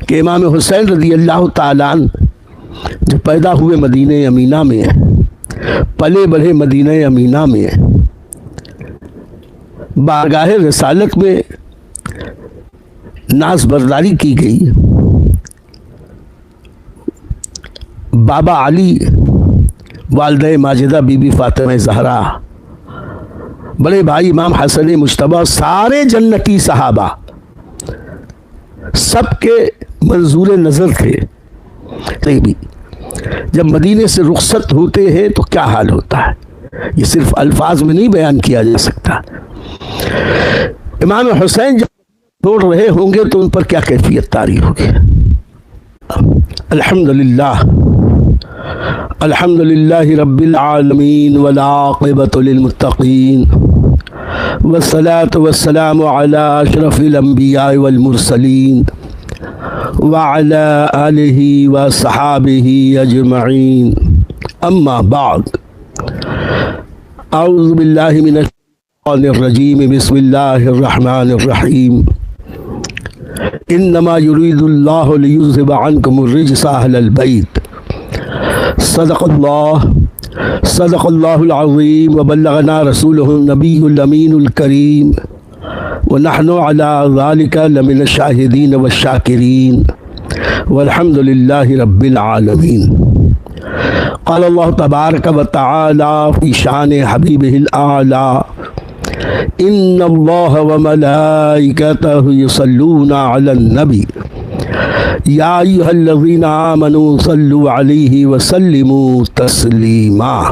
کہ امام حسین رضی اللہ تعالیٰ عنہ جو پیدا ہوئے مدینہ امینہ میں، پلے بڑھے مدینہ امینہ میں، بارگاہ رسالت میں ناز برداری کی گئی، بابا علی، والدہ ماجدہ بی بی فاطمہ زہرا، بڑے بھائی امام حسن مجتبیٰ، سارے جنتی صحابہ سب کے منظور نظر تھے۔ بھی جب مدینے سے رخصت ہوتے ہیں تو کیا حال ہوتا ہے، یہ صرف الفاظ میں نہیں بیان کیا جا سکتا۔ امام حسین جب چھوڑ رہے ہوں گے تو ان پر کیا کیفیت طاری ہوگی۔ الحمدللہ الحمدللہ رب العالمین والعاقبۃ للمتقین والصلاة والسلام علی اشرف الانبیاء والمرسلین وعلى آلہ وصحابہ اجمعین، اما بعد، اعوذ باللہ من الشیطان الرجیم، بسم اللہ الرحمن الرحیم، انما یرید اللہ لیذہب عنکم الرجس اہل البیت، صدق اللہ العظیم، وبلغنا رسولہ النبی الامین الکریم، ونحن على ذلك لمن الشاہدین والشاکرین، والحمد للہ رب العالمین۔ قال اللہ تبارک وتعالی فی شان حبیبہ الاعلی، ان اللہ وملائکتہ یصلون علی النبی یا ایھا الذین آمنوا صلوا علیہ وسلموا تسلیما۔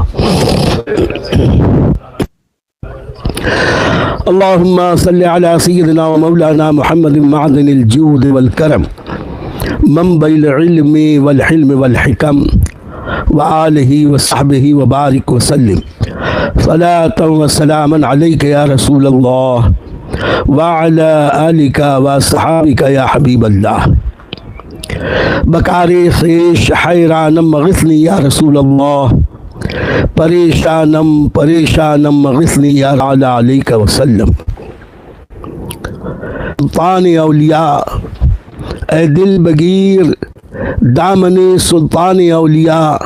اللہم صل علی سیدنا و مولانا محمد معدن الجود والکرم، منبع العلم والحلم والحکم، وآلہ وصحبہ وبارک وسلم، صلاۃ و سلاما علیک یا رسول اللہ، وعلی آلک وصحابک یا حبیب اللہ، بکار خیش حیرانم غثنی یا رسول اللہ، پریشانم غثنی یا علیہ وسلم۔ سلطان اولیاء، اے دل بگیر دامن سلطان اولیاء،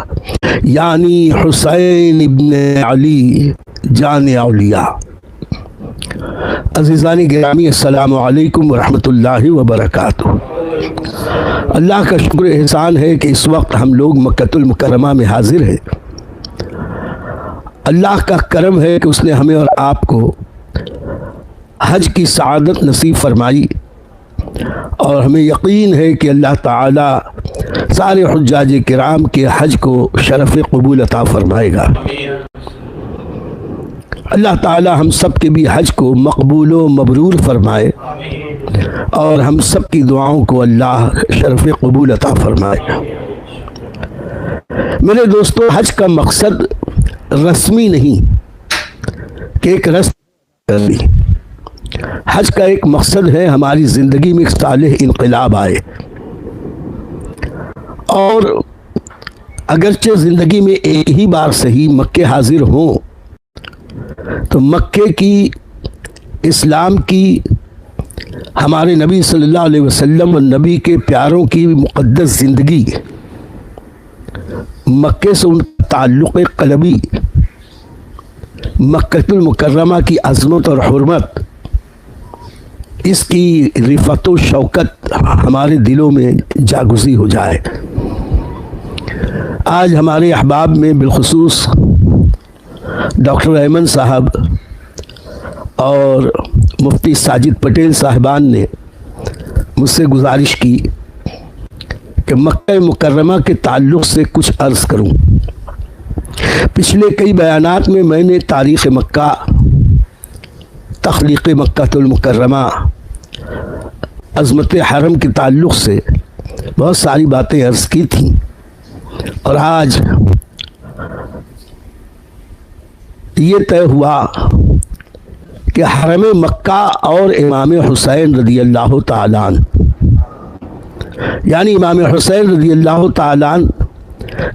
یعنی حسین ابن علی جان اولیاء۔ عزیزان گرامی، السلام علیکم ورحمۃ اللہ وبرکاتہ۔ اللہ کا شکر احسان ہے کہ اس وقت ہم لوگ مکۃ المکرمہ میں حاضر ہیں۔ اللہ کا کرم ہے کہ اس نے ہمیں اور آپ کو حج کی سعادت نصیب فرمائی، اور ہمیں یقین ہے کہ اللہ تعالی سارے حجاج کرام کے حج کو شرف قبول عطا فرمائے گا۔ اللہ تعالی ہم سب کے بھی حج کو مقبول و مبرور فرمائے، اور ہم سب کی دعاؤں کو اللہ شرف قبول عطا فرمائے۔ میرے دوستو، حج کا مقصد رسمی نہیں کہ ایک رسم کرنی، حج کا ایک مقصد ہے ہماری زندگی میں ایک صالح انقلاب آئے، اور اگرچہ زندگی میں ایک ہی بار صحیح مکے حاضر ہوں تو مکے کی، اسلام کی، ہمارے نبی صلی اللہ علیہ وسلم اور نبی کے پیاروں کی مقدس زندگی، مکے سے ان کا تعلق قلبی، مکۃ المکرمہ کی عظمت اور حرمت، اس کی رفعت و شوکت ہمارے دلوں میں جاگزی ہو جائے۔ آج ہمارے احباب میں بالخصوص ڈاکٹر ایمن صاحب اور مفتی ساجد پٹیل صاحبان نے مجھ سے گزارش کی کہ مکہ مکرمہ کے تعلق سے کچھ عرض کروں۔ پچھلے کئی بیانات میں نے تاریخ مکہ، تخلیق مکہ المکرمہ، عظمت حرم کے تعلق سے بہت ساری باتیں عرض کی تھیں، اور آج یہ طے ہوا کہ حرم مکہ اور امام حسین رضی اللہ تعالیٰ عنہ، یعنی امام حسین رضی اللہ تعالیٰ عنہ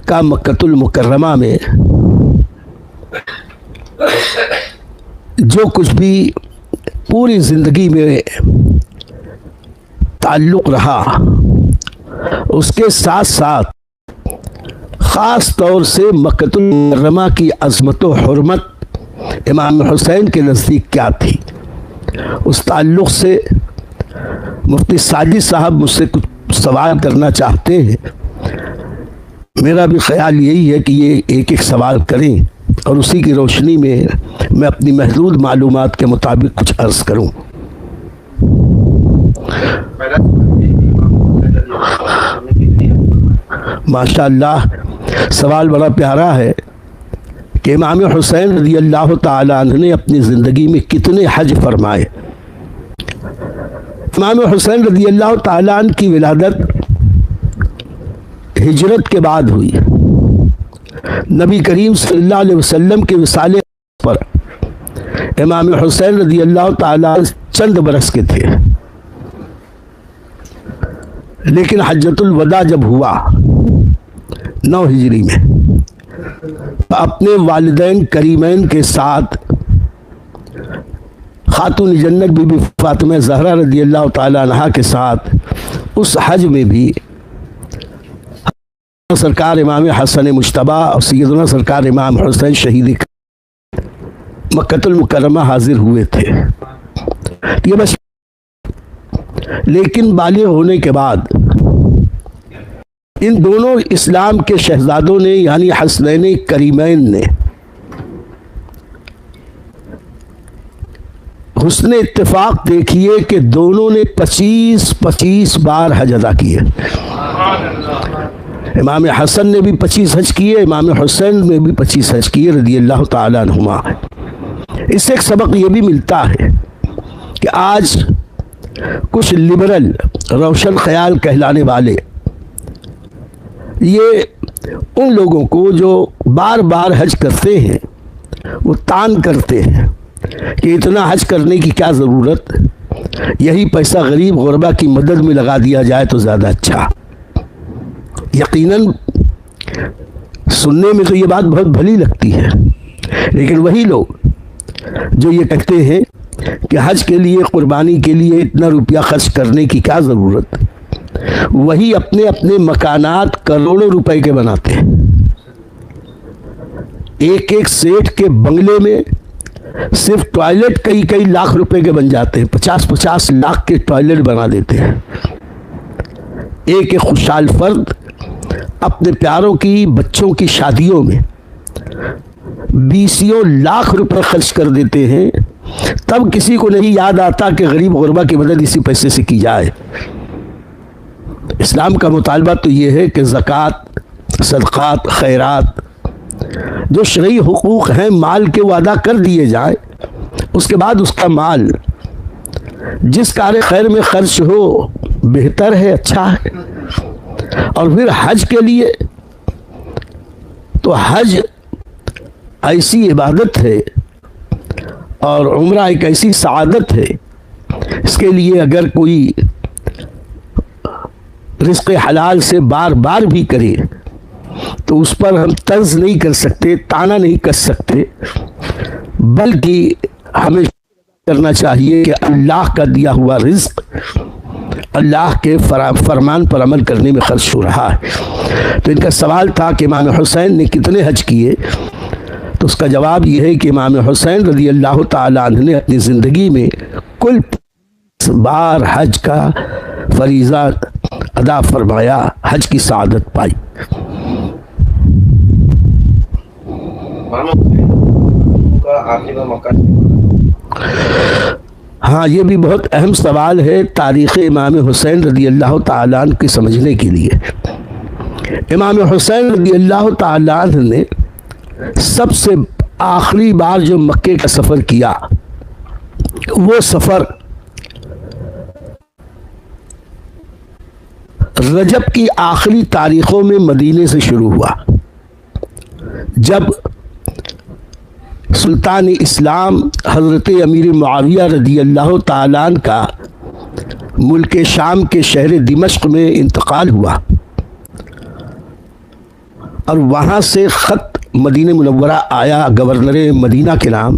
کا مکۃ المکرمہ میں جو کچھ بھی پوری زندگی میں تعلق رہا، اس کے ساتھ ساتھ خاص طور سے مکۃ المکرمہ کی عظمت و حرمت امام حسین کے نزدیک کیا تھی، اس تعلق سے مفتی ساجد صاحب مجھ سے کچھ سوال کرنا چاہتے ہیں۔ میرا بھی خیال یہی ہے کہ یہ ایک ایک سوال کریں اور اسی کی روشنی میں اپنی محدود معلومات کے مطابق کچھ عرض کروں۔ ماشاء اللہ، سوال بڑا پیارا ہے کہ امام حسین رضی اللہ تعالیٰ عنہ نے اپنی زندگی میں کتنے حج فرمائے۔ امام حسین رضی اللہ تعالیٰ عنہ کی ولادت ہجرت کے بعد ہوئی۔ نبی کریم صلی اللہ علیہ وسلم کے وصال پر امام حسین رضی اللہ تعالیٰ چند برس کے تھے، لیکن حجۃ الوداع جب ہوا 9 ہجری میں، اپنے والدین کریمین کے ساتھ خاتون جنت بی بی فاطمہ زہرا رضی اللہ تعالیٰ عنہا کے ساتھ اس حج میں بھی سرکار امام حسن مجتبی اور سیدنا سرکار امام حسین شہید مکۃ المکرمہ حاضر ہوئے تھے۔ یہ بس، لیکن بالغ ہونے کے بعد ان دونوں اسلام کے شہزادوں نے یعنی حسنین کریمین نے حسن اتفاق دیکھیے کہ دونوں نے 25 بار حج ادا کیے۔ امام حسن نے بھی 25 حج کیے، امام حسین نے بھی 25 حج کیے رضی اللہ تعالیٰ عنہما۔ اس سے ایک سبق یہ بھی ملتا ہے کہ آج کچھ لبرل روشن خیال کہلانے والے یہ ان لوگوں کو جو بار بار حج کرتے ہیں وہ تان کرتے ہیں کہ اتنا حج کرنے کی کیا ضرورت، یہی پیسہ غریب غربا کی مدد میں لگا دیا جائے تو زیادہ اچھا۔ یقیناً سننے میں تو یہ بات بہت بھلی لگتی ہے، لیکن وہی لوگ جو یہ کہتے ہیں کہ حج کے لیے قربانی کے لیے اتنا روپیہ خرچ کرنے کی کیا ضرورت، وہی اپنے اپنے مکانات کروڑوں روپے کے بناتے ہیں۔ ایک ایک سیٹ کے بنگلے میں صرف ٹوائلٹ کئی لاکھ روپے کے بن جاتے ہیں، 50 لاکھ کے ٹوائلٹ بنا دیتے ہیں۔ ایک ایک خوشحال فرد اپنے پیاروں کی بچوں کی شادیوں میں 20 لاکھ روپے خرچ کر دیتے ہیں، تب کسی کو نہیں یاد آتا کہ غریب غربا کی مدد اسی پیسے سے کی جائے۔ اسلام کا مطالبہ تو یہ ہے کہ زکوٰۃ، صدقات، خیرات جو شرعی حقوق ہیں مال کے وہ ادا کر دیے جائیں، اس کے بعد اس کا مال جس کار خیر میں خرچ ہو بہتر ہے، اچھا ہے۔ اور پھر حج کے لیے تو حج ایسی عبادت ہے اور عمرہ ایک ایسی سعادت ہے، اس کے لیے اگر کوئی رزق حلال سے بار بار بھی کرے تو اس پر ہم طنز نہیں کر سکتے، طعنہ نہیں کر سکتے، بلکہ ہمیں کرنا چاہیے کہ اللہ کا دیا ہوا رزق اللہ کے فرمان پر عمل کرنے میں خرچ ہو رہا ہے۔ تو ان کا سوال تھا کہ امام حسین نے کتنے حج کیے، تو اس کا جواب یہ ہے کہ امام حسین رضی اللہ تعالیٰ عنہ نے اپنی زندگی میں کل 5 بار حج کا فریضہ ادا فرمایا، حج کی سعادت پائی۔ ہاں، یہ بھی بہت اہم سوال ہے تاریخ امام حسین رضی اللہ تعالیٰ عنہ کی سمجھنے کے لیے۔ امام حسین رضی اللہ تعالیٰ عنہ نے سب سے آخری بار جو مکے کا سفر کیا، وہ سفر رجب کی آخری تاریخوں میں مدینے سے شروع ہوا، جب سلطان اسلام حضرت امیر معاویہ رضی اللہ تعالیٰ عنہ کا ملک شام کے شہر دمشق میں انتقال ہوا اور وہاں سے خط مدینہ منورہ آیا گورنر مدینہ کے نام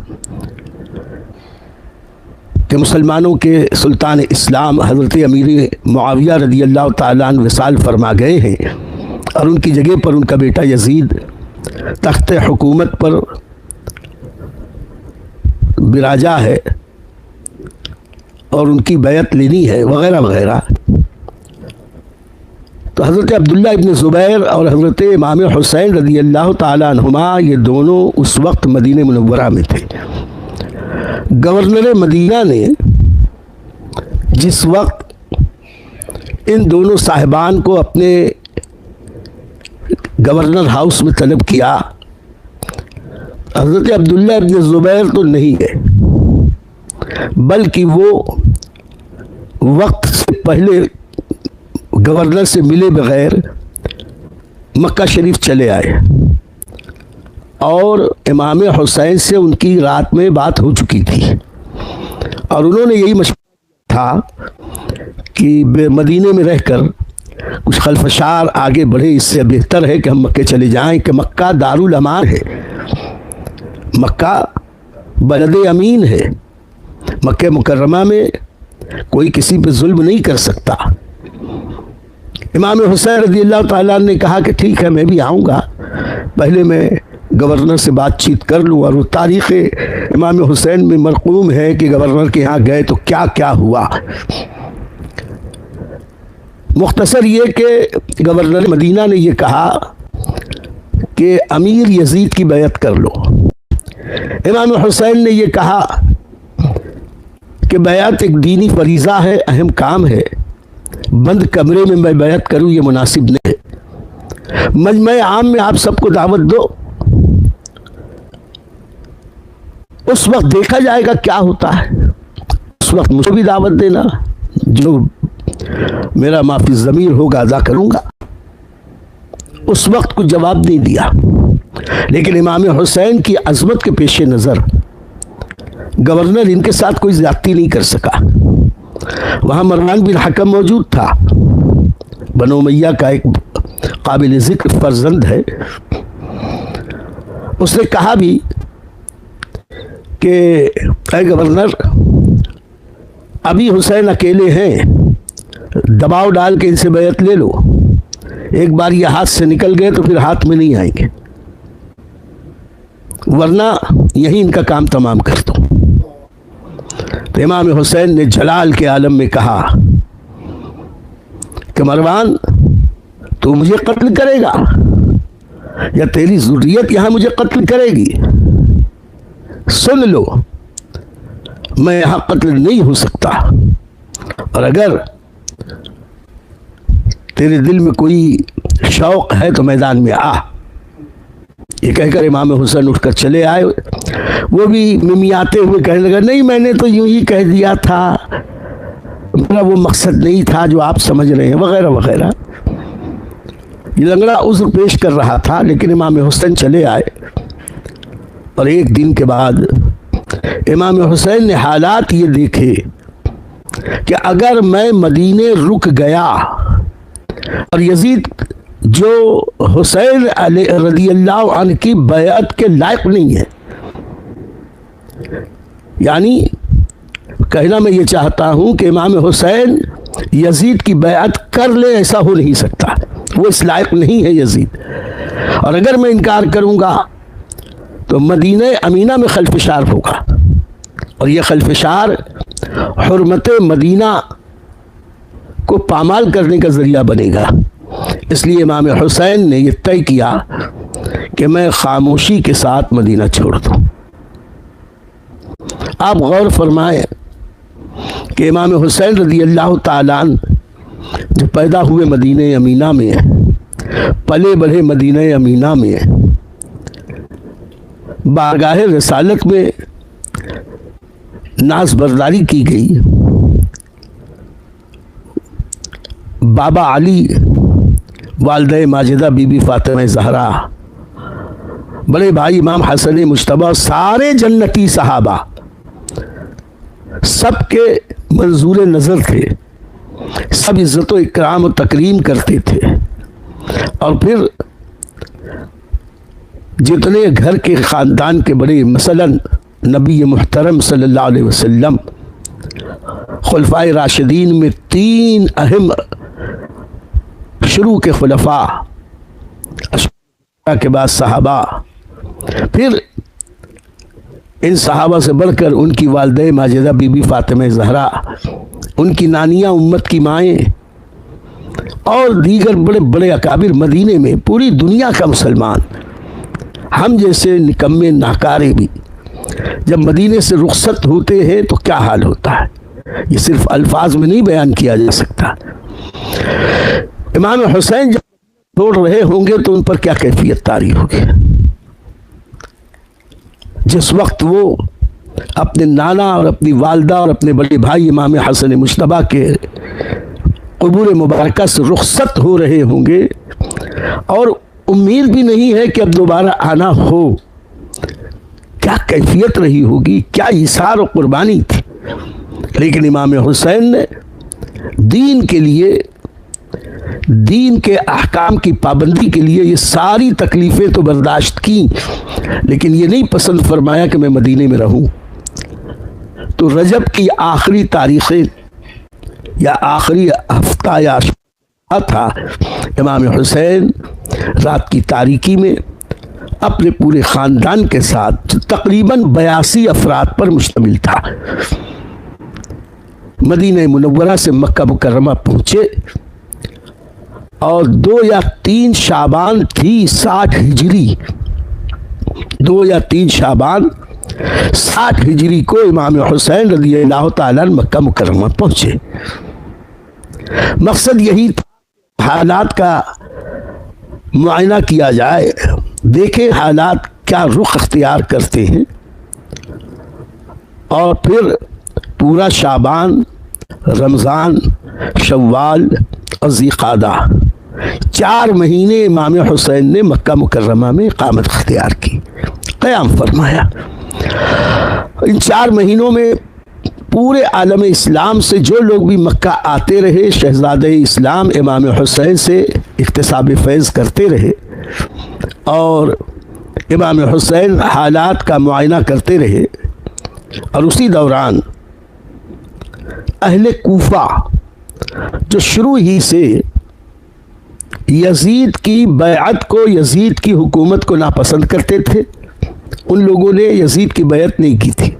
کہ مسلمانوں کے سلطان اسلام حضرت امیر معاویہ رضی اللہ تعالیٰ عنہ وصال فرما گئے ہیں، اور ان کی جگہ پر ان کا بیٹا یزید تخت حکومت پر براجا ہے اور ان کی بیعت لینی ہے وغیرہ وغیرہ۔ تو حضرت عبداللہ ابن زبیر اور حضرت امام حسین رضی اللہ تعالیٰ عنہما یہ دونوں اس وقت مدینہ منورہ میں تھے۔ گورنر مدینہ نے جس وقت ان دونوں صاحبان کو اپنے گورنر ہاؤس میں طلب کیا، حضرت عبداللہ ابن زبیر تو نہیں گئے، بلکہ وہ وقت سے پہلے گورنر سے ملے بغیر مکہ شریف چلے آئے، اور امام حسین سے ان کی رات میں بات ہو چکی تھی، اور انہوں نے یہی مشورہ تھا کہ مدینے میں رہ کر کچھ خلفشار آگے بڑھے، اس سے بہتر ہے کہ ہم مکہ چلے جائیں، کہ مکہ دارالامان ہے، مکہ بلد امین ہے، مکہ مکرمہ میں کوئی کسی پہ ظلم نہیں کر سکتا۔ امام حسین رضی اللہ تعالیٰ نے کہا کہ ٹھیک ہے، میں بھی آؤں گا، پہلے میں گورنر سے بات چیت کر لوں، اور وہ تاریخ امام حسین میں مرقوم ہے کہ گورنر کے ہاں گئے تو کیا کیا ہوا۔ مختصر یہ کہ گورنر مدینہ نے یہ کہا کہ امیر یزید کی بیعت کر لو۔ امام حسین نے یہ کہا کہ بیعت ایک دینی فریضہ ہے، اہم کام ہے، بند کمرے میں میں بیعت کروں یہ مناسب نہیں ہے، مجمع عام میں آپ سب کو دعوت دو، اس وقت دیکھا جائے گا کیا ہوتا ہے، اس وقت مجھے بھی دعوت دینا، جو میرا معافی ضمیر ہوگا ادا کروں گا۔ اس وقت کچھ جواب نہیں دیا، لیکن امام حسین کی عظمت کے پیش نظر گورنر ان کے ساتھ کوئی زیادتی نہیں کر سکا۔ وہاں مروان بن حکم موجود تھا، بنو امیہ کا ایک قابل ذکر فرزند ہے، اس نے کہا بھی کہ اے گورنر، ابھی حسین اکیلے ہیں، دباؤ ڈال کے ان سے بیعت لے لو، ایک بار یہ ہاتھ سے نکل گئے تو پھر ہاتھ میں نہیں آئیں گے، ورنہ یہی ان کا کام تمام کر دو۔ تو امام حسین نے جلال کے عالم میں کہا کہ مروان، تو مجھے قتل کرے گا یا تیری ذریت یہاں مجھے قتل کرے گی؟ سن لو، میں یہاں قتل نہیں ہو سکتا، اور اگر تیرے دل میں کوئی شوق ہے تو میدان میں آ۔ یہ کہہ کر امام حسین اٹھ کر چلے آئے، وہ بھی ممیاتے ہوئے کہنے لگا، نہیں میں نے تو یوں ہی کہہ دیا تھا، میرا وہ مقصد نہیں تھا جو آپ سمجھ رہے ہیں، وغیرہ وغیرہ۔ یہ لنگڑا عذر پیش کر رہا تھا، لیکن امام حسین چلے آئے، اور ایک دن کے بعد امام حسین نے حالات یہ دیکھے کہ اگر میں مدینے رک گیا اور یزید جو حسین رضی اللہ عنہ کی بیعت کے لائق نہیں ہے، یعنی کہنا میں یہ چاہتا ہوں کہ امام حسین یزید کی بیعت کر لے، ایسا ہو نہیں سکتا، وہ اس لائق نہیں ہے یزید، اور اگر میں انکار کروں گا تو مدینہ امینہ میں خلفشار ہوگا، اور یہ خلفشار حرمت مدینہ کو پامال کرنے کا ذریعہ بنے گا۔ اس لیے امام حسین نے یہ طے کیا کہ میں خاموشی کے ساتھ مدینہ چھوڑ دوں۔ آپ غور فرمائیں کہ امام حسین رضی اللہ تعالیٰ عنہ جو پیدا ہوئے مدینہ امینہ میں، پلے بڑھے مدینہ امینہ میں، بارگاہ رسالت میں ناز برداری کی گئی، بابا علی، والدہ ماجدہ بی بی فاطمہ زہرا، بڑے بھائی امام حسن مجتبی، سارے جنتی صحابہ سب کے منظور نظر تھے، سب عزت و اکرام و تکریم کرتے تھے، اور پھر جتنے گھر کے خاندان کے بڑے، مثلا نبی محترم صلی اللہ علیہ وسلم خلفائے راشدین میں 3 اہم شروع کے خلفاء کے بعد صحابہ، پھر ان صحابہ سے بڑھ کر ان کی والدہ ماجدہ بی بی فاطمہ زہرا، ان کی نانیاں امت کی مائیں، اور دیگر بڑے بڑے اکابر مدینے میں، پوری دنیا کا مسلمان، ہم جیسے نکمے ناکارے بھی جب مدینے سے رخصت ہوتے ہیں تو کیا حال ہوتا ہے، یہ صرف الفاظ میں نہیں بیان کیا جا سکتا۔ امام حسین جب چھوڑ رہے ہوں گے تو ان پر کیا کیفیت طاری ہوگی۔ جس وقت وہ اپنے نانا اور اپنی والدہ اور اپنے بڑے بھائی امام حسن مجتبیٰ کے قبور مبارکہ سے رخصت ہو رہے ہوں گے اور امید بھی نہیں ہے کہ اب دوبارہ آنا ہو، کیا کیفیت رہی ہوگی، کیا ایثار و قربانی تھی۔ لیکن امام حسین نے دین کے لیے، دین کے احکام کی پابندی کے لیے یہ ساری تکلیفیں تو برداشت کی، لیکن یہ نہیں پسند فرمایا کہ میں مدینے میں رہوں۔ تو رجب کی آخری تاریخیں یا آخری ہفتہ یا تھا، امام حسین رات کی تاریکی میں اپنے پورے خاندان کے ساتھ، جو تقریباً 82 افراد پر مشتمل تھا، مدینہ منورہ سے مکہ مکرمہ پہنچے، اور 2 یا 3 شعبان تھی 60 ہجری، 2 یا 3 شعبان 60 ہجری کو امام حسین رضی اللہ تعالیٰ مکہ مکرمہ پہنچے۔ مقصد یہی تھا حالات کا معائنہ کیا جائے، دیکھیں حالات کیا رخ اختیار کرتے ہیں، اور پھر پورا شعبان، رمضان، شوال اور ذی قعدہ، 4 مہینے امام حسین نے مکہ مکرمہ میں اقامت اختیار کی، قیام فرمایا۔ ان 4 مہینوں میں پورے عالم اسلام سے جو لوگ بھی مکہ آتے رہے، شہزادہ اسلام امام حسین سے اکتساب فیض کرتے رہے، اور امام حسین حالات کا معائنہ کرتے رہے۔ اور اسی دوران اہل کوفہ جو شروع ہی سے یزید کی بیعت کو، یزید کی حکومت کو ناپسند کرتے تھے، ان لوگوں نے یزید کی بیعت نہیں کی تھی،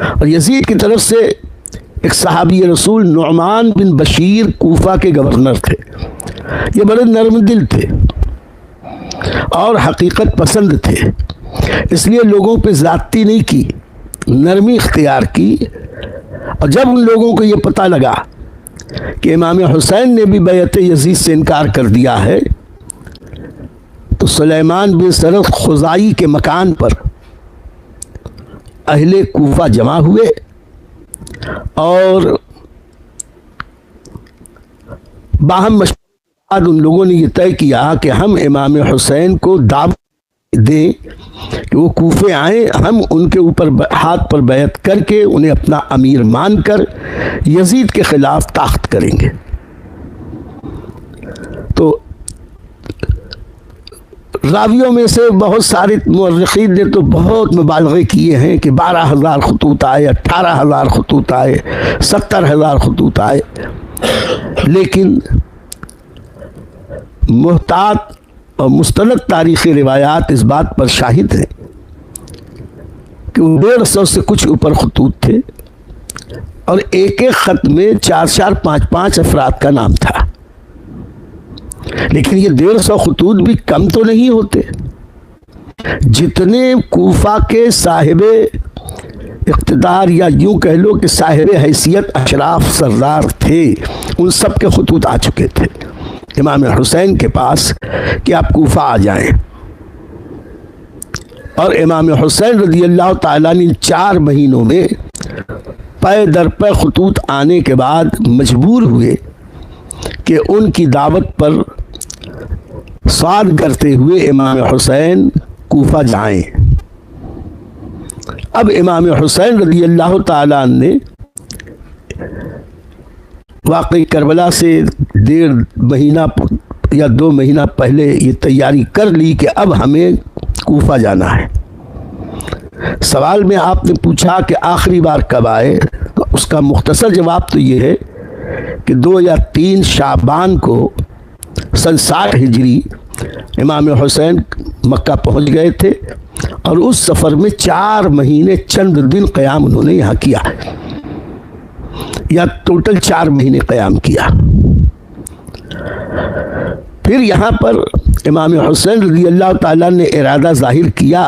اور یزید کی طرف سے ایک صحابی رسول نعمان بن بشیر کوفہ کے گورنر تھے، یہ بڑے نرم دل تھے اور حقیقت پسند تھے، اس لیے لوگوں پہ زیادتی نہیں کی، نرمی اختیار کی۔ اور جب ان لوگوں کو یہ پتہ لگا کہ امام حسین نے بھی بیعت یزید سے انکار کر دیا ہے، تو سلیمان بن سرخ خزائی کے مکان پر اہل کوفہ جمع ہوئے، اور باہم مشورے کے بعد ان لوگوں نے یہ طے کیا کہ ہم امام حسین کو دعوت دیں کہ وہ کوفے آئیں، ہم ان کے اوپر ہاتھ پر بیعت کر کے انہیں اپنا امیر مان کر یزید کے خلاف طاقت کریں گے۔ تو راویوں میں سے بہت سارے مورخین نے تو بہت مبالغے کیے ہیں کہ 12,000 خطوط آئے، 18,000 خطوط آئے، 70,000 خطوط آئے، لیکن محتاط اور مستند تاریخی روایات اس بات پر شاہد ہیں کہ 150 سے کچھ اوپر خطوط تھے، اور ایک ایک خط میں 4 5 افراد کا نام تھا۔ لیکن یہ 150 خطوط بھی کم تو نہیں ہوتے، جتنے کوفہ کے صاحب اقتدار یا یوں کہہ لو کہ صاحب حیثیت اشراف سردار تھے، ان سب کے خطوط آ چکے تھے امام حسین کے پاس کہ آپ کوفہ آ جائیں۔ اور امام حسین رضی اللہ تعالیٰ نے 4 مہینوں میں پے در پے خطوط آنے کے بعد مجبور ہوئے کہ ان کی دعوت پر صاد کرتے ہوئے امام حسین کوفہ جائیں۔ اب امام حسین رضی اللہ تعالیٰ نے واقعی کربلا سے 1.5 مہینہ یا 2 مہینہ پہلے یہ تیاری کر لی کہ اب ہمیں کوفہ جانا ہے۔ سوال میں آپ نے پوچھا کہ آخری بار کب آئے، تو اس کا مختصر جواب تو یہ ہے کہ 2 یا 3 شعبان کو سن 60 ہجری امام حسین مکہ پہنچ گئے تھے، اور اس سفر میں 4 مہینے چند دن قیام انہوں نے یہاں کیا، یا ٹوٹل 4 مہینے قیام کیا۔ پھر یہاں پر امام حسین رضی اللہ تعالیٰ نے ارادہ ظاہر کیا،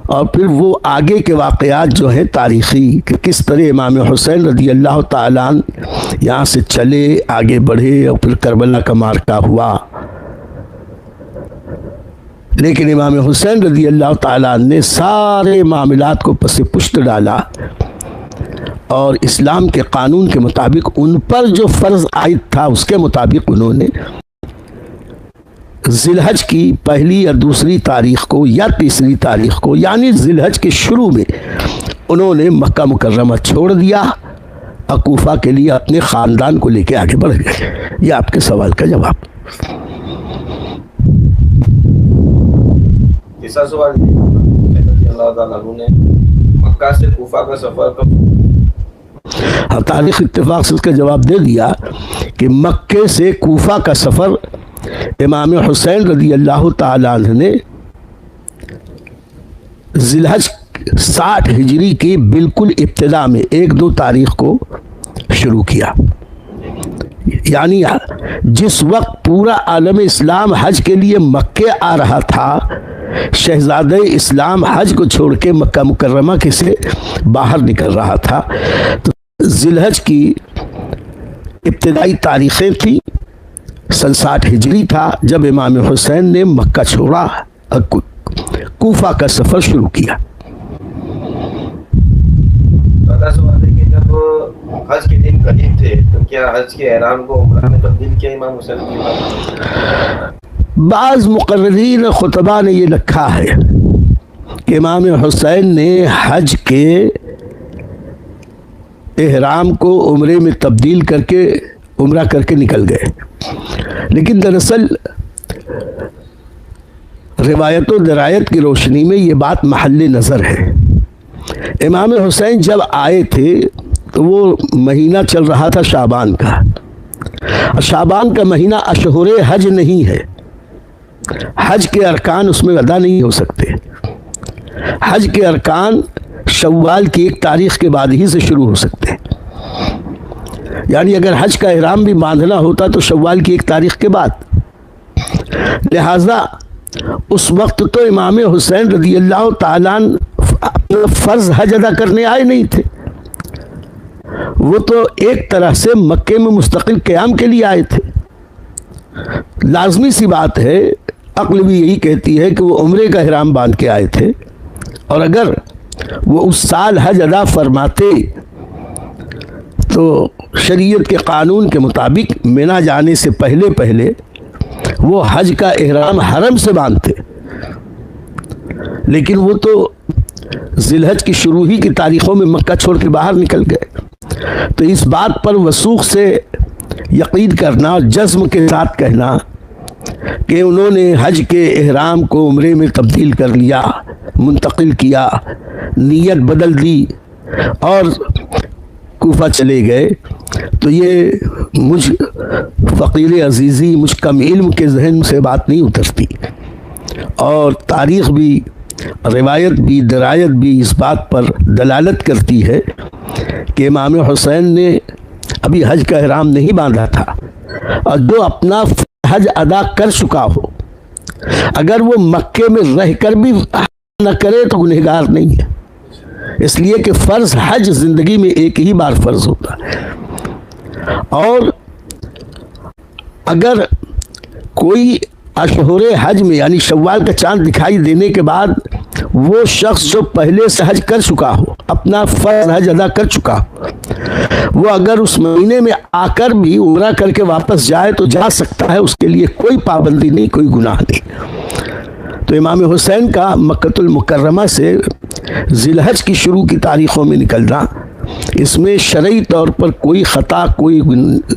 اور پھر وہ آگے کے واقعات جو ہیں تاریخی، کہ کس طرح امام حسین رضی اللہ تعالیٰ یہاں سے چلے، آگے بڑھے، اور پھر کربلا کا معرکہ ہوا۔ لیکن امام حسین رضی اللہ تعالیٰ نے سارے معاملات کو پس پشت ڈالا، اور اسلام کے قانون کے مطابق ان پر جو فرض عائد تھا اس کے مطابق انہوں نے ذی الحج کی 1 یا 2 تاریخ کو یا 3 تاریخ کو، یعنی ذی الحج کے شروع میں انہوں نے مکہ مکرمہ چھوڑ دیا، اور کوفہ کے لیے اپنے خاندان کو لے کے آگے بڑھ گئے۔ یہ آپ کے سوال کا جواب۔ تیسرا سوال، اللہ تعالیٰ نے مکہ سے کوفہ کا سفر ہاں، تاریخ اتفاق سے اس کا جواب دے دیا کہ مکے سے کوفہ کا سفر امام حسین رضی اللہ تعالیٰ عنہ نے ذی الحج 60 ہجری کی بالکل ابتدا میں 1-2 تاریخ کو شروع کیا۔ یعنی جس وقت پورا عالم اسلام حج کے لیے مکے آ رہا تھا، شہزادہ اسلام حج کو چھوڑ کے مکہ مکرمہ کے سے باہر نکل رہا تھا، تو ذی الحج کی ابتدائی تاریخیں تھیں۔ سن 60 ہجری تھا جب امام حسین نے مکہ چھوڑا اور کوفہ کا سفر شروع کیا۔ سوال ہے کہ جب حج کے دن قریب تھے تو کیا حج کے احرام کو عمرہ میں تبدیل کیا امام حسین کی؟ بعض مقررین خطبہ نے یہ لکھا ہے کہ امام حسین نے حج کے احرام کو عمرے میں تبدیل کر کے عمرہ کر کے نکل گئے، لیکن دراصل روایت و درایت کی روشنی میں یہ بات محل نظر ہے۔ امام حسین جب آئے تھے تو وہ مہینہ چل رہا تھا شعبان کا، اور شعبان کا مہینہ اشہر حج نہیں ہے، حج کے ارکان اس میں ادا نہیں ہو سکتے۔ حج کے ارکان شوال کی 1 تاریخ کے بعد ہی سے شروع ہو سکتے ہیں، یعنی اگر حج کا احرام بھی باندھنا ہوتا تو شوال کی 1 تاریخ کے بعد۔ لہٰذا اس وقت تو امام حسین رضی اللہ تعالیٰ اپنا فرض حج ادا کرنے آئے نہیں تھے، وہ تو ایک طرح سے مکے میں مستقل قیام کے لیے آئے تھے۔ لازمی سی بات ہے، عقل بھی یہی کہتی ہے کہ وہ عمرے کا احرام باندھ کے آئے تھے، اور اگر وہ اس سال حج ادا فرماتے تو شریعت کے قانون کے مطابق مینا جانے سے پہلے وہ حج کا احرام حرم سے باندھتے، لیکن وہ تو ذی الحج کی شروع ہی کی تاریخوں میں مکہ چھوڑ کے باہر نکل گئے۔ تو اس بات پر وثوق سے یقین کرنا اور جزم کے ساتھ کہنا کہ انہوں نے حج کے احرام کو عمرے میں تبدیل کر لیا، منتقل کیا، نیت بدل دی اور کوفہ چلے گئے، تو یہ مجھ فقیر عزیزی، مجھ کم علم کے ذہن سے بات نہیں اترتی، اور تاریخ بھی، روایت بھی، درایت بھی اس بات پر دلالت کرتی ہے کہ امام حسین نے ابھی حج کا احرام نہیں باندھا تھا، اور جو اپنا حج ادا کر چکا ہو اگر وہ مکے میں رہ کر بھی نہ کرے تو گنہگار نہیں ہے، اس لیے کہ فرض حج زندگی میں ایک ہی بار فرض ہوتا ہے۔ اور اگر کوئی اشہر حج میں یعنی شوال کا چاند دکھائی دینے کے بعد وہ شخص جو پہلے سے حج کر چکا ہو، اپنا فرض حج ادا کر چکا ہو، وہ اگر اس مہینے میں آ کر بھی عمرہ کر کے واپس جائے تو جا سکتا ہے، اس کے لیے کوئی پابندی نہیں، کوئی گناہ نہیں۔ تو امام حسین کا مکۃ المکرمہ سے ذی الحج کی شروع کی تاریخوں میں نکلنا، اس میں شرعی طور پر کوئی خطا، کوئی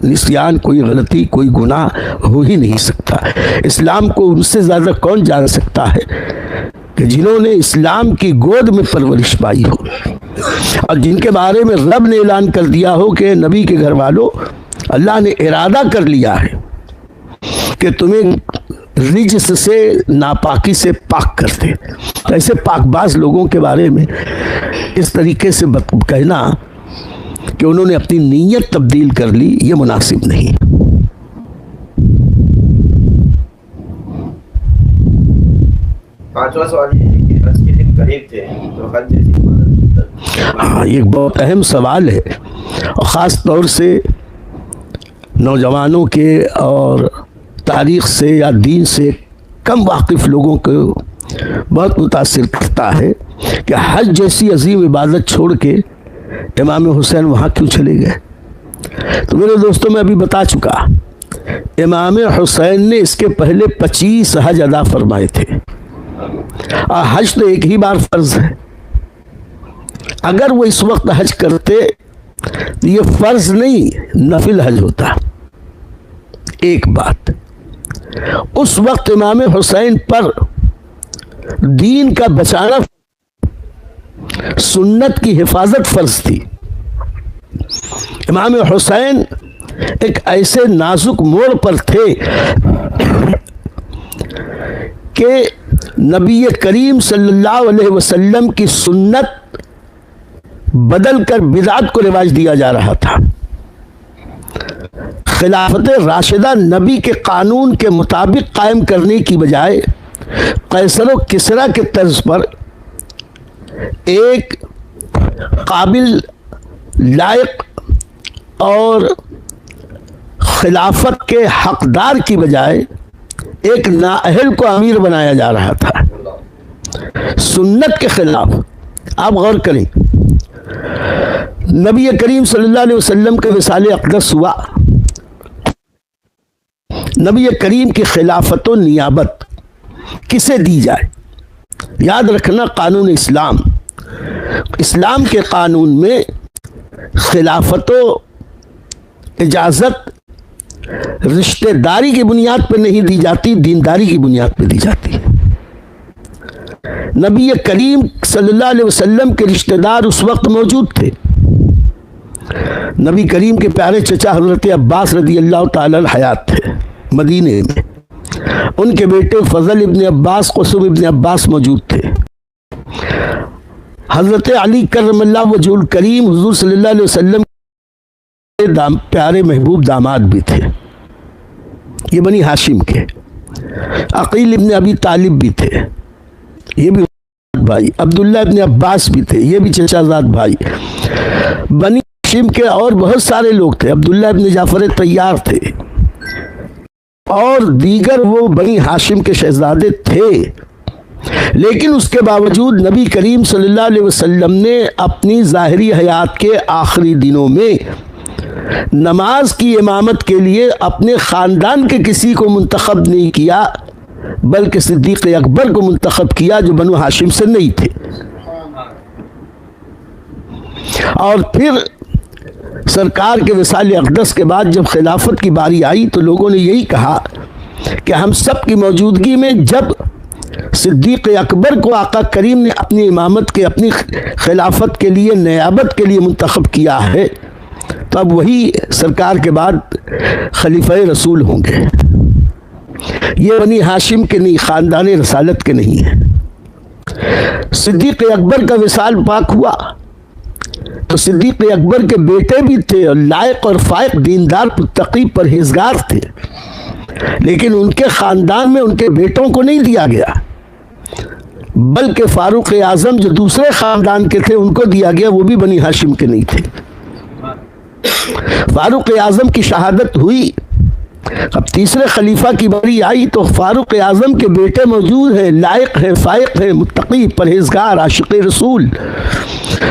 نسیان، کوئی غلطی، کوئی گناہ ہو ہی نہیں سکتا۔ اسلام کو ان سے زیادہ کون جان سکتا ہے کہ جنہوں نے اسلام کی گود میں پرورش پائی ہو۔ اور جن کے بارے میں رب نے اعلان کر دیا ہو کہ نبی کے گھر والوں، اللہ نے ارادہ کر لیا ہے کہ تمہیں رجس سے، ناپاکی سے پاک کرتے. ایسے پاک باز لوگوں کے بارے میں اس طریقے سے کہنا کہ انہوں نے اپنی نیت تبدیل کر لی، یہ مناسب نہیں. پانچواں سوال یہ ہے کہ حج کے دن قریب تھے تو حج جیسی عبادت. ہاں، یہ ایک بہت اہم سوال ہے، اور خاص طور سے نوجوانوں کے اور تاریخ سے یا دین سے کم واقف لوگوں کو بہت متاثر کرتا ہے کہ حج جیسی عظیم عبادت چھوڑ کے امام حسین وہاں کیوں چلے گئے. تو میرے دوستوں، میں ابھی بتا چکا، امام حسین نے اس کے پہلے 25 حج ادا فرمائے تھے، اور حج تو ایک ہی بار فرض ہے. اگر وہ اس وقت حج کرتے تو یہ فرض نہیں، نفل حج ہوتا. ایک بات، اس وقت امام حسین پر دین کا بچانا، سنت کی حفاظت فرض تھی. امام حسین ایک ایسے نازک موڑ پر تھے کہ نبی کریم صلی اللہ علیہ وسلم کی سنت بدل کر بدعت کو رواج دیا جا رہا تھا. خلافت راشدہ نبی کے قانون کے مطابق قائم کرنے کی بجائے قیصر و کسریٰ کے طرز پر ایک قابل، لائق اور خلافت کے حقدار کی بجائے ایک نااہل کو امیر بنایا جا رہا تھا، سنت کے خلاف. آپ غور کریں، نبی کریم صلی اللہ علیہ وسلم کا وصال اقدس ہوا، نبی کریم کی خلافت و نیابت کسے دی جائے؟ یاد رکھنا، قانون اسلام کے قانون میں خلافت و اجازت رشتہ داری کی بنیاد پر نہیں دی جاتی، دینداری کی بنیاد پر دی جاتی ہے. نبی کریم صلی اللہ علیہ وسلم کے رشتہ دار اس وقت موجود تھے. نبی کریم کے پیارے چچا حضرت عباس رضی اللہ تعالی عنہ حیات تھے مدینے میں. ان کے بیٹے فضل ابن عباس، قصب ابن عباس موجود تھے. حضرت علی کرم اللہ وجہ الکریم حضور صلی اللہ علیہ وسلم کے پیارے محبوب داماد بھی تھے، یہ بنی ہاشم کے. عقیل ابن ابی طالب بھی تھے، یہ بھی بھائی. عبداللہ ابن عباس بھی تھے، یہ بھی چچا زاد بھائی. بنی ہاشم کے اور بہت سارے لوگ تھے. عبداللہ ابن جعفر طیار تھے، اور دیگر وہ بنی ہاشم کے شہزادے تھے. لیکن اس کے باوجود نبی کریم صلی اللہ علیہ وسلم نے اپنی ظاہری حیات کے آخری دنوں میں نماز کی امامت کے لیے اپنے خاندان کے کسی کو منتخب نہیں کیا، بلکہ صدیق اکبر کو منتخب کیا جو بنو ہاشم سے نہیں تھے. اور پھر سرکار کے وصال اقدس کے بعد جب خلافت کی باری آئی تو لوگوں نے یہی کہا کہ ہم سب کی موجودگی میں جب صدیق اکبر کو آقا کریم نے اپنی امامت کے، اپنی خلافت کے لیے، نیابت کے لیے منتخب کیا ہے، تو اب وہی سرکار کے بعد خلیفہ رسول ہوں گے. یہ بنی ہاشم کے نہیں، خاندان رسالت کے نہیں ہیں. صدیق اکبر کا وصال پاک ہوا تو صدیق اکبر کے بیٹے بھی تھے، اور لائق اور فائق، دیندار، متقی، پرہیزگار تھے، لیکن ان کے خاندان میں ان کے بیٹوں کو نہیں دیا گیا، بلکہ فاروق اعظم جو دوسرے خاندان کے تھے ان کو دیا گیا، وہ بھی بنی ہاشم کے نہیں تھے. فاروق اعظم کی شہادت ہوئی، اب تیسرے خلیفہ کی باری آئی تو فاروق اعظم کے بیٹے موجود ہیں، لائق ہیں، فائق ہیں، متقی، پرہیزگار، عاشق رسول،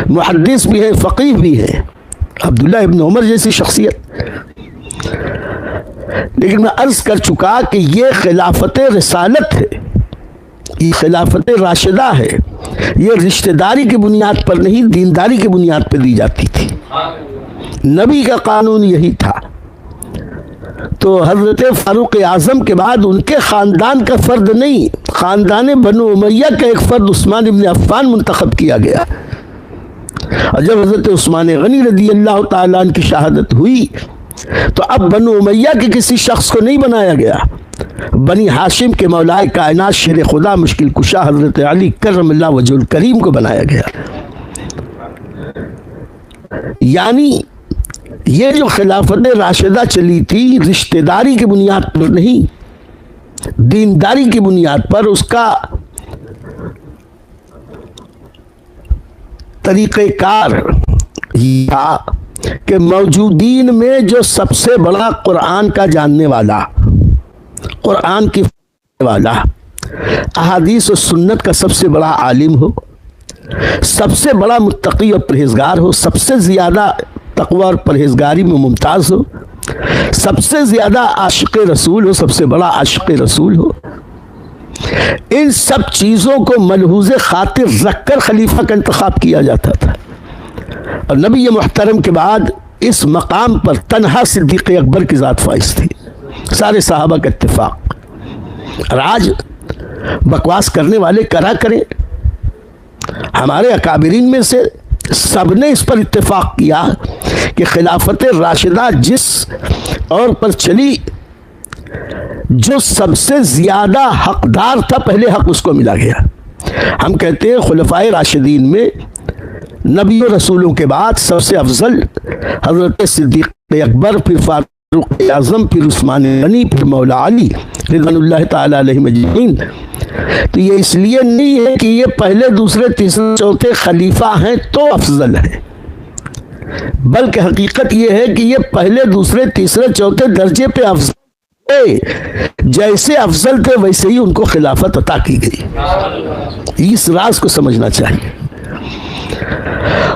محدث بھی ہیں، فقیہ بھی ہیں، عبداللہ ابن عمر جیسی شخصیت. لیکن میں عرض کر چکا کہ یہ خلافت رسالت ہے، یہ خلافت راشدہ ہے، یہ رشتہ داری کی بنیاد پر نہیں، دینداری کی بنیاد پر دی جاتی تھی. نبی کا قانون یہی تھا. تو حضرت فاروق اعظم کے بعد ان کے خاندان کا فرد نہیں، خاندان بنو امیہ کا ایک فرد عثمان ابن عفان منتخب کیا گیا. اور جب حضرت عثمان غنی رضی اللہ تعالیٰ عنہ کی شہادت ہوئی تو اب بنو امیہ کے کسی شخص کو نہیں بنایا گیا، بنی ہاشم کے مولائے کائنات شیر خدا مشکل کشا حضرت علی کرم اللہ وجہ الکریم کو بنایا گیا۔ یعنی یہ جو خلافت راشدہ چلی تھی رشتہ داری کی بنیاد پر نہیں، دینداری کی بنیاد پر، اس کا طریقہ کار یہ تھا کہ موجودین میں جو سب سے بڑا قرآن کا جاننے والا، قرآن کی والا، احادیث و سنت کا سب سے بڑا عالم ہو، سب سے بڑا متقی اور پرہیزگار ہو، سب سے زیادہ تقوی اور پرہیزگاری میں ممتاز ہو، سب سے زیادہ عاشق رسول ہو، سب سے بڑا عاشق رسول ہو، ان سب چیزوں کو ملحوظ خاطر رکھ کر خلیفہ کا انتخاب کیا جاتا تھا۔ اور نبی محترم کے بعد اس مقام پر تنہا صدیق اکبر کی ذات فائز تھی، سارے صحابہ کا اتفاق۔ اور آج بکواس کرنے والے کرا کریں، ہمارے اکابرین میں سے سب نے اس پر اتفاق کیا کہ خلافت راشدہ جس اور پر چلی، جو سب سے زیادہ حقدار تھا، پہلے حق اس کو ملا گیا۔ ہم کہتے ہیں خلفائے راشدین میں نبی و رسولوں کے بعد سب سے افضل حضرت صدیق اکبر، پھر فاروق اعظم، پھر عثمان غنی، پھر مولا علی رضوان اللہ تعالی علیہ مجمعین۔ تو یہ اس لیے نہیں ہے کہ یہ پہلے دوسرے تیسرے چوتھے خلیفہ ہیں تو افضل ہے، بلکہ حقیقت یہ ہے کہ یہ پہلے دوسرے تیسرے چوتھے درجے پہ افضل ہے، جیسے افضل تھے ویسے ہی ان کو خلافت عطا کی گئی۔ اس راز کو سمجھنا چاہیے۔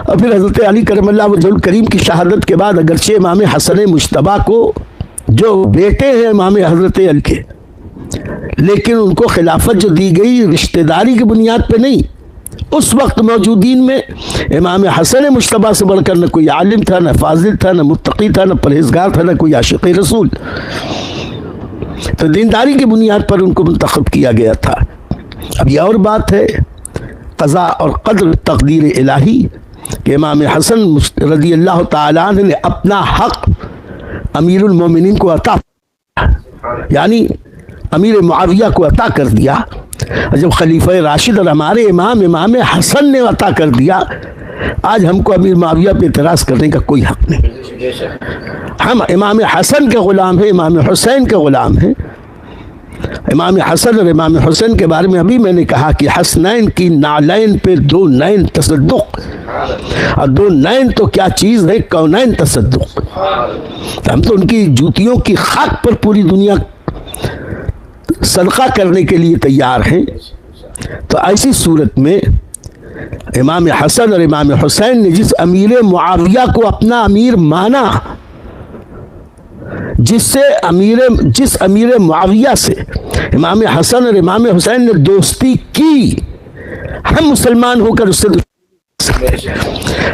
اور پھر حضرت علی کرم اللہ وجہ الکریم کی شہادت کے بعد اگرچہ امام حسن مجتبیٰ کو، جو بیٹے ہیں امام حضرت علی کے، لیکن ان کو خلافت جو دی گئی رشتہ داری کی بنیاد پہ نہیں۔ اس وقت موجودین میں امام حسن مجتبیٰ سے بڑھ کر نہ کوئی عالم تھا، نہ فاضل تھا، نہ متقی تھا، نہ پرہیزگار تھا، نہ کوئی عاشق رسول۔ تو دینداری کی بنیاد پر ان کو منتخب کیا گیا تھا۔ اب یہ اور بات ہے قضاء اور قدر تقدیر الہی کہ امام حسن رضی اللہ تعالیٰ عنہ نے اپنا حق امیر المومنین کو عطا، یعنی امیر معاویہ کو عطا کر دیا۔ جب خلیفہ راشد اور ہمارے امام حسن نے عطا کر دیا، آج ہم کو امیر معاویہ پہ اعتراض کرنے کا کوئی حق نہیں۔ ہم امام حسن کے غلام ہیں، امام حسین کے غلام ہیں۔ امام حسن اور امام حسین کے بارے میں ابھی میں نے کہا کہ حسنین کی نالین پہ دو نین تصدق، اور دو نین تو کیا چیز ہے، کونین تصدق۔ ہم تو ان کی جوتیوں کی خاک پر پوری دنیا صدقہ کرنے کے لیے تیار ہیں۔ تو ایسی صورت میں امام حسن اور امام حسین نے جس امیر معاویہ کو اپنا امیر مانا، جس امیر معاویہ سے امام حسن اور امام حسین نے دوستی کی، ہم مسلمان ہو کر اس سے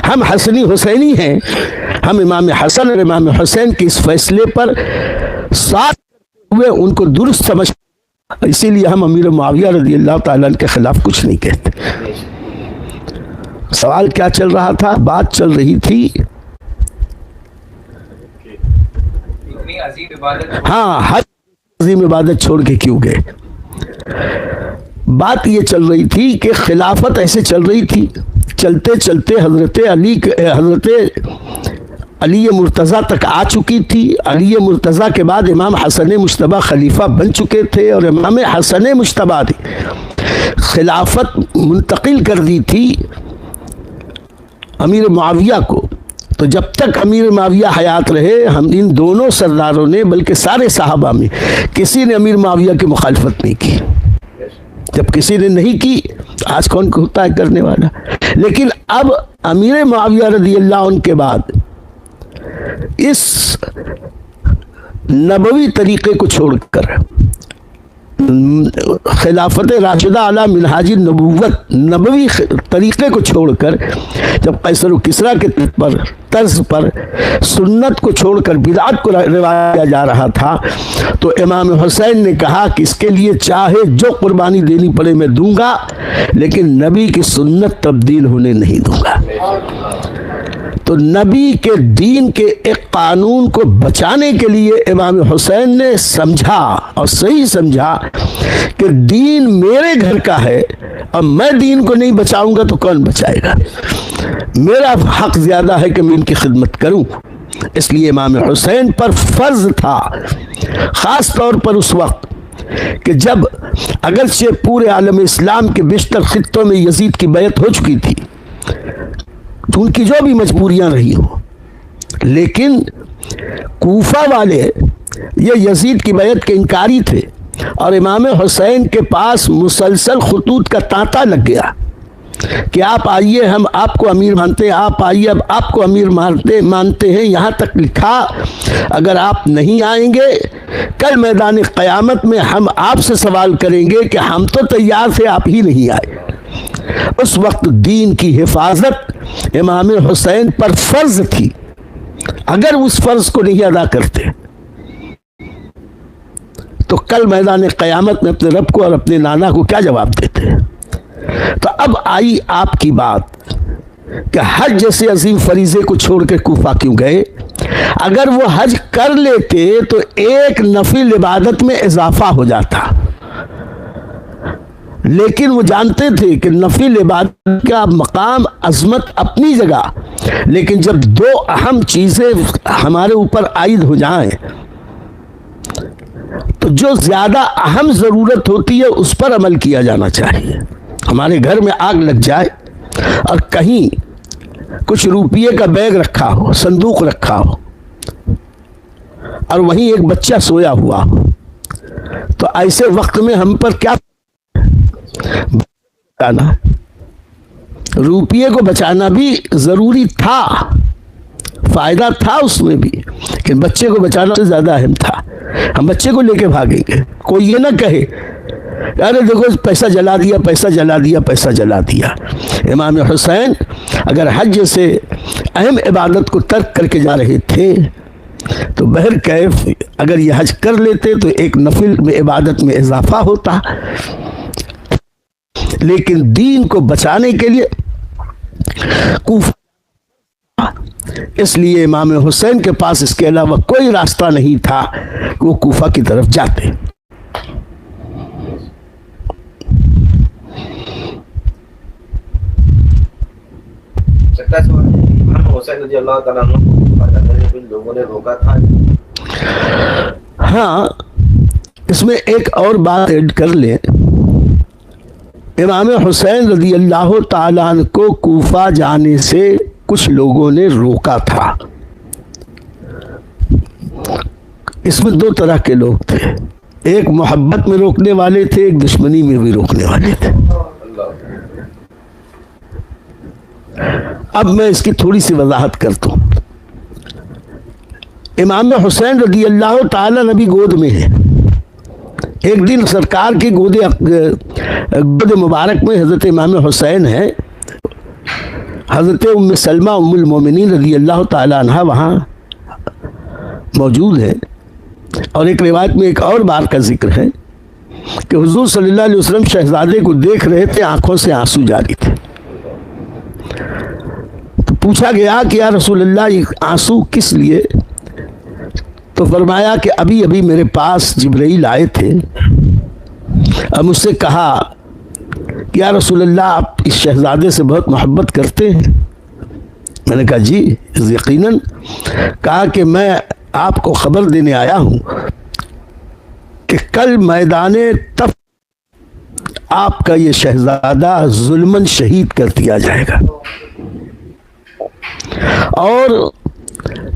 ہم حسنی حسینی ہیں، ہم امام حسن اور امام حسین کے اس فیصلے پر ساتھ ہوئے ان کو درست سمجھ، اسی لیے ہم امیر معاویہ رضی اللہ تعالیٰ کے خلاف کچھ نہیں کہتے۔ سوال کیا چل رہا تھا؟ بات چل رہی تھی ہاں حج عظیم عبادت چھوڑ کے کیوں گئے۔ بات یہ چل رہی تھی کہ خلافت ایسے چل رہی تھی، چلتے چلتے حضرت علی مرتضیٰ تک آ چکی تھی۔ علی مرتضیٰ کے بعد امام حسن مجتبیٰ خلیفہ بن چکے تھے، اور امام حسن مجتبیٰ نے خلافت منتقل کر دی تھی امیر معاویہ کو۔ تو جب تک امیر معاویہ حیات رہے، ہم ان دونوں سرداروں نے، بلکہ سارے صحابہ میں کسی نے امیر معاویہ کی مخالفت نہیں کی۔ جب کسی نے نہیں کی، آج کون ہوتا ہے کرنے والا؟ لیکن اب امیر معاویہ رضی اللہ عنہ کے بعد اس نبوی طریقے کو چھوڑ کر خلافت راشدہ علی منہاج نبوت نبوی طریقے کو چھوڑ کر جب قیصر و کسریٰ کے طرز پر سنت کو چھوڑ کر بدعت کو رواج کیا جا رہا تھا، تو امام حسین نے کہا کہ اس کے لیے چاہے جو قربانی دینی پڑے میں دوں گا، لیکن نبی کی سنت تبدیل ہونے نہیں دوں گا۔ تو نبی کے دین کے ایک قانون کو بچانے کے لیے امام حسین نے سمجھا اور صحیح سمجھا کہ دین میرے گھر کا ہے، اور میں دین کو نہیں بچاؤں گا تو کون بچائے گا؟ میرا حق زیادہ ہے کہ میں ان کی خدمت کروں۔ اس لیے امام حسین پر فرض تھا، خاص طور پر اس وقت کہ جب اگرچہ پورے عالم اسلام کے بیشتر خطوں میں یزید کی بیعت ہو چکی تھی، تو ان کی جو بھی مجبوریاں رہی ہو، لیکن کوفہ والے یہ یزید کی بیعت کے انکاری تھے، اور امام حسین کے پاس مسلسل خطوط کا تانتا لگ گیا کہ آپ آئیے، ہم آپ کو امیر مانتے ہیں، آپ آئیے، اب آپ کو امیر مانتے ہیں، یہاں تک لکھا اگر آپ نہیں آئیں گے کل میدان قیامت میں ہم آپ سے سوال کریں گے کہ ہم تو تیار تھے، آپ ہی نہیں آئے۔ اس وقت دین کی حفاظت امام حسین پر فرض تھی، اگر اس فرض کو نہیں ادا کرتے تو کل میدان قیامت میں اپنے رب کو اور اپنے نانا کو کیا جواب دیتے؟ تو اب آئی آپ کی بات کہ حج جیسے عظیم فریضے کو چھوڑ کے کوفہ کیوں گئے؟ اگر وہ حج کر لیتے تو ایک نفل عبادت میں اضافہ ہو جاتا، لیکن وہ جانتے تھے کہ نفل عبادت کا مقام عظمت اپنی جگہ، لیکن جب دو اہم چیزیں ہمارے اوپر عائد ہو جائیں تو جو زیادہ اہم ضرورت ہوتی ہے اس پر عمل کیا جانا چاہیے۔ ہمارے گھر میں آگ لگ جائے اور کہیں کچھ روپیے کا بیگ رکھا ہو، صندوق رکھا ہو، اور وہیں ایک بچہ سویا ہوا ہو، تو ایسے وقت میں ہم پر کیا بچانا؟ روپیے کو بچانا بھی ضروری تھا، فائدہ تھا اس میں بھی، لیکن بچے کو بچانا سے زیادہ اہم تھا۔ ہم بچے کو لے کے بھاگیں گے، کوئی یہ نہ کہے ارے دیکھو پیسہ جلا دیا، پیسہ جلا دیا، پیسہ جلا دیا۔ امام حسین اگر حج سے اہم عبادت کو ترک کر کے جا رہے تھے تو بہرکیف اگر یہ حج کر لیتے تو ایک نفل میں عبادت میں اضافہ ہوتا، لیکن دین کو بچانے کے لیے کوفہ، اس لیے امام حسین کے پاس اس کے علاوہ کوئی راستہ نہیں تھا کہ وہ کوفہ کی طرف جاتے۔ امام حسین رضی اللہ تعالیٰ عنہ لوگوں نے روکا تھا۔ ہاں، اس میں ایک اور بات ایڈ کر لیں، امام حسین رضی اللہ تعالیٰ عنہ کو کوفہ جانے سے کچھ لوگوں نے روکا تھا۔ اس میں دو طرح کے لوگ تھے، ایک محبت میں روکنے والے تھے، ایک دشمنی میں بھی روکنے والے تھے۔ اب میں اس کی تھوڑی سی وضاحت کرتا ہوں۔ امام حسین رضی اللہ تعالیٰ نبی گود میں ہے، ایک دن سرکار کی گود مبارک میں حضرت امام حسین ہے، حضرت ام سلمہ ام المومنین رضی اللہ تعالیٰ عنہ وہاں موجود ہے، اور ایک روایت میں ایک اور بار کا ذکر ہے کہ حضور صلی اللہ علیہ وسلم شہزادے کو دیکھ رہے تھے، آنکھوں سے آنسو جاری تھے۔ تو پوچھا گیا کہ یا رسول اللہ یہ آنسو کس لیے؟ تو فرمایا کہ ابھی ابھی میرے پاس جبرائیل آئے تھے اور مجھ سے کہا کہ یا رسول اللہ آپ اس شہزادے سے بہت محبت کرتے ہیں۔ میں نے کہا جی یقیناً۔ کہا کہ میں آپ کو خبر دینے آیا ہوں کہ کل میدان تف آپ کا یہ شہزادہ ظلماً شہید کر دیا جائے گا۔ اور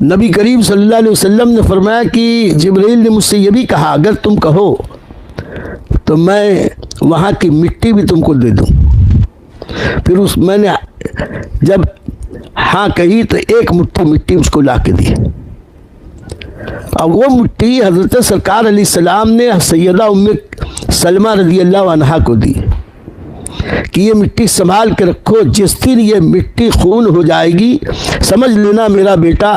نبی کریم صلی اللہ علیہ وسلم نے فرمایا کہ جبرائیل نے مجھ سے یہ بھی کہا اگر تم کہو تو میں وہاں کی مٹی بھی تم کو دے دوں۔ پھر میں نے جب ہاں کہی تو ایک مٹھی مٹی اس کو لا کے دی، اور وہ مٹی حضرت سرکار علیہ السلام نے سیدہ ام سلمہ رضی اللہ عنہا کو دی کہ یہ مٹی سنبھال کے رکھو، جس دن یہ مٹی خون ہو جائے گی سمجھ لینا میرا بیٹا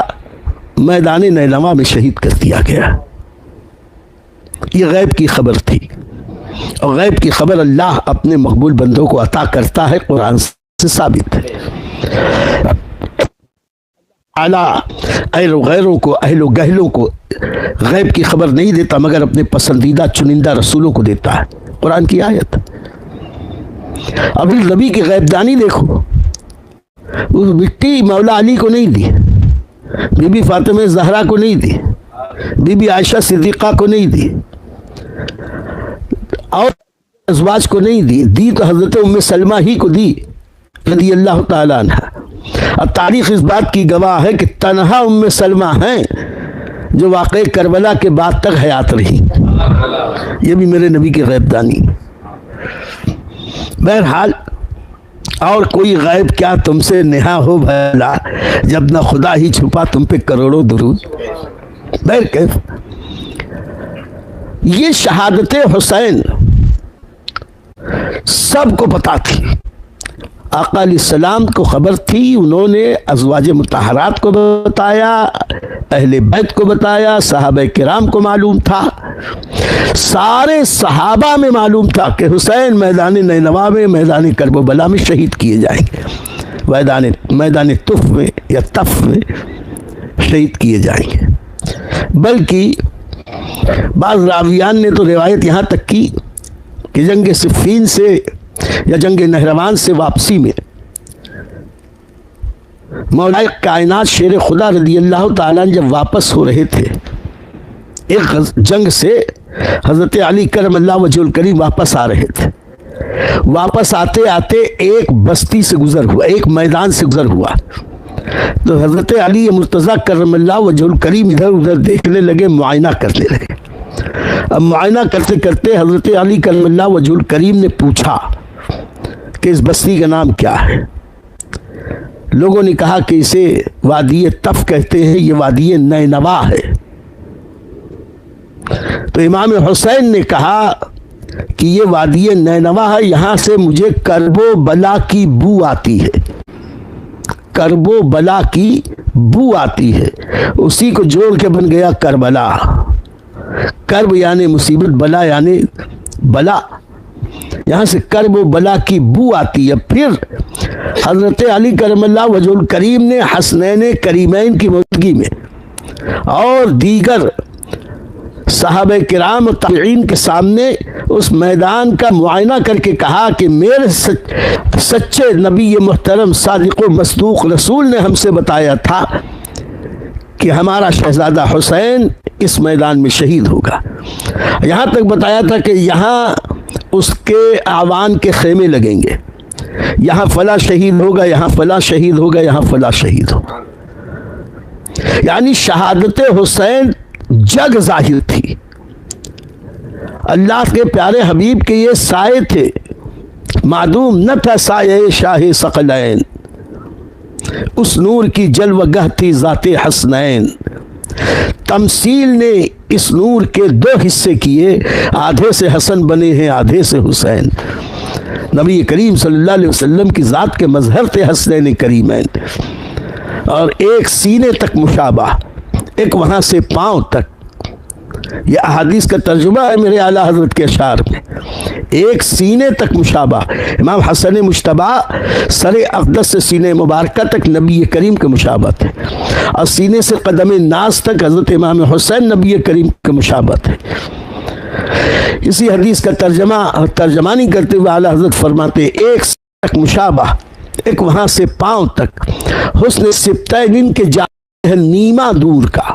میدان نینوا میں شہید کر دیا گیا۔ یہ غیب کی خبر تھی، اور غیب کی خبر اللہ اپنے مقبول بندوں کو عطا کرتا ہے، قرآن سے ثابت ہے۔ غیروں کو، اہل و گہلوں کو غیب کی خبر نہیں دیتا مگر اپنے پسندیدہ چنندہ رسولوں کو دیتا ہے، قرآن کی آیت۔ ابھی نبی کی غیب دانی دیکھو، اس مٹی مولا علی کو نہیں دی، بی بی فاطمہ زہرا کو نہیں دی، بی بی عائشہ صدیقہ کو نہیں دی، اور ازواج کو نہیں دی تو حضرت ام سلمہ ہی کو دی رضی اللہ تعالیٰ عنہ۔ اب تاریخ اس بات کی گواہ ہے کہ تنہا ام سلمہ ہیں جو واقع کربلا کے بعد تک حیات رہی، یہ بھی میرے نبی کی غیب دانی۔ بہرحال اور کوئی غیب کیا تم سے نہا ہو بھلا، جب نہ خدا ہی چھپا تم پہ کروڑوں درود۔ بہرکیف یہ شہادت حسین سب کو پتا تھی، آقا علیہ السلام کو خبر تھی، انہوں نے ازواج مطہرات کو بتایا، اہل بیت کو بتایا، صحابہ کرام کو معلوم تھا، سارے صحابہ میں معلوم تھا کہ حسین میدان نینوا میں، میدان کرب و بلا میں شہید کیے جائیں گے، میدان تف میں یا تف میں شہید کیے جائیں گے۔ بلکہ بعض راویان نے تو روایت یہاں تک کی کہ جنگ صفین سے یا جنگ نہروان سے واپسی میں مولا کائنات شیر خدا رضی اللہ تعالیٰ جب واپس ہو رہے تھے ایک جنگ سے، حضرت علی کرم اللہ وجہ الکریم واپس آ رہے تھے، واپس آتے آتے ایک بستی سے گزر ہوا، ایک میدان سے گزر ہوا، تو حضرت علی مرتضیٰ کرم اللہ وجہ الکریم ادھر ادھر دیکھنے لگے، معائنہ کرنے لگے۔ اب معائنہ کرتے کرتے حضرت علی کرم اللہ وجہ الکریم نے پوچھا کہ اس بستی کا نام کیا ہے؟ لوگوں نے کہا کہ اسے وادی تف کہتے ہیں، یہ وادی نینوا ہے۔ تو امام حسین نے کہا کہ یہ وادی نینوا ہے، یہاں سے مجھے کرب و بلا کی بو آتی ہے، کرب و بلا کی بو آتی ہے، اسی کو جوڑ کے بن گیا کربلا۔ کرب یعنی مصیبت، بلا یعنی بلا، یہاں سے کرب و بلا کی بو آتی ہے۔ پھر حضرت علی کرم اللہ وجہ الکریم نے حسنین کریمین کی موجودگی میں اور دیگر صحابہ کرام و تابعین کے سامنے اس میدان کا معائنہ کر کے کہا کہ میرے سچے نبی محترم صادق و مصدوق رسول نے ہم سے بتایا تھا کہ ہمارا شہزادہ حسین اس میدان میں شہید ہوگا۔ یہاں تک بتایا تھا کہ یہاں اس کے اعوان کے خیمے لگیں گے، یہاں فلاں شہید ہوگا، یہاں فلاں شہید ہوگا، یہاں فلاں شہید ہوگا۔ یعنی شہادت حسین جگ ظاہر تھی، اللہ کے پیارے حبیب کے یہ سائے تھے، معدوم نہ تھا سایہ شاہ ثقلین، اس نور کی جلوہ گہ تھی ذات حسنین۔ تمثیل نے اس نور کے دو حصے کیے، آدھے سے حسن بنے ہیں آدھے سے حسین۔ نبی کریم صلی اللہ علیہ وسلم کی ذات کے مظہر تھے حسنین کریمین، اور ایک سینے تک مشابہ، ایک وہاں سے پاؤں تک۔ یہ احادیث کا ترجمہ ہے میرے اعلیٰ حضرت کے اشعار میں، ایک سینے تک مشابہ۔ امام حسن مجتبی سر اقدس سے سینے مبارکہ تک نبی کریم کے مشابہ تھے، اور سینے سے قدم ناز تک حضرت امام حسین نبی کریم کے مشابہ تھے۔ اسی حدیث کا ترجمانی کرتے ہوئے اعلیٰ حضرت فرماتے ایک تک مشابہ، ایک وہاں سے پاؤں تک، حسن سبتین کے جا نیمہ دور کا،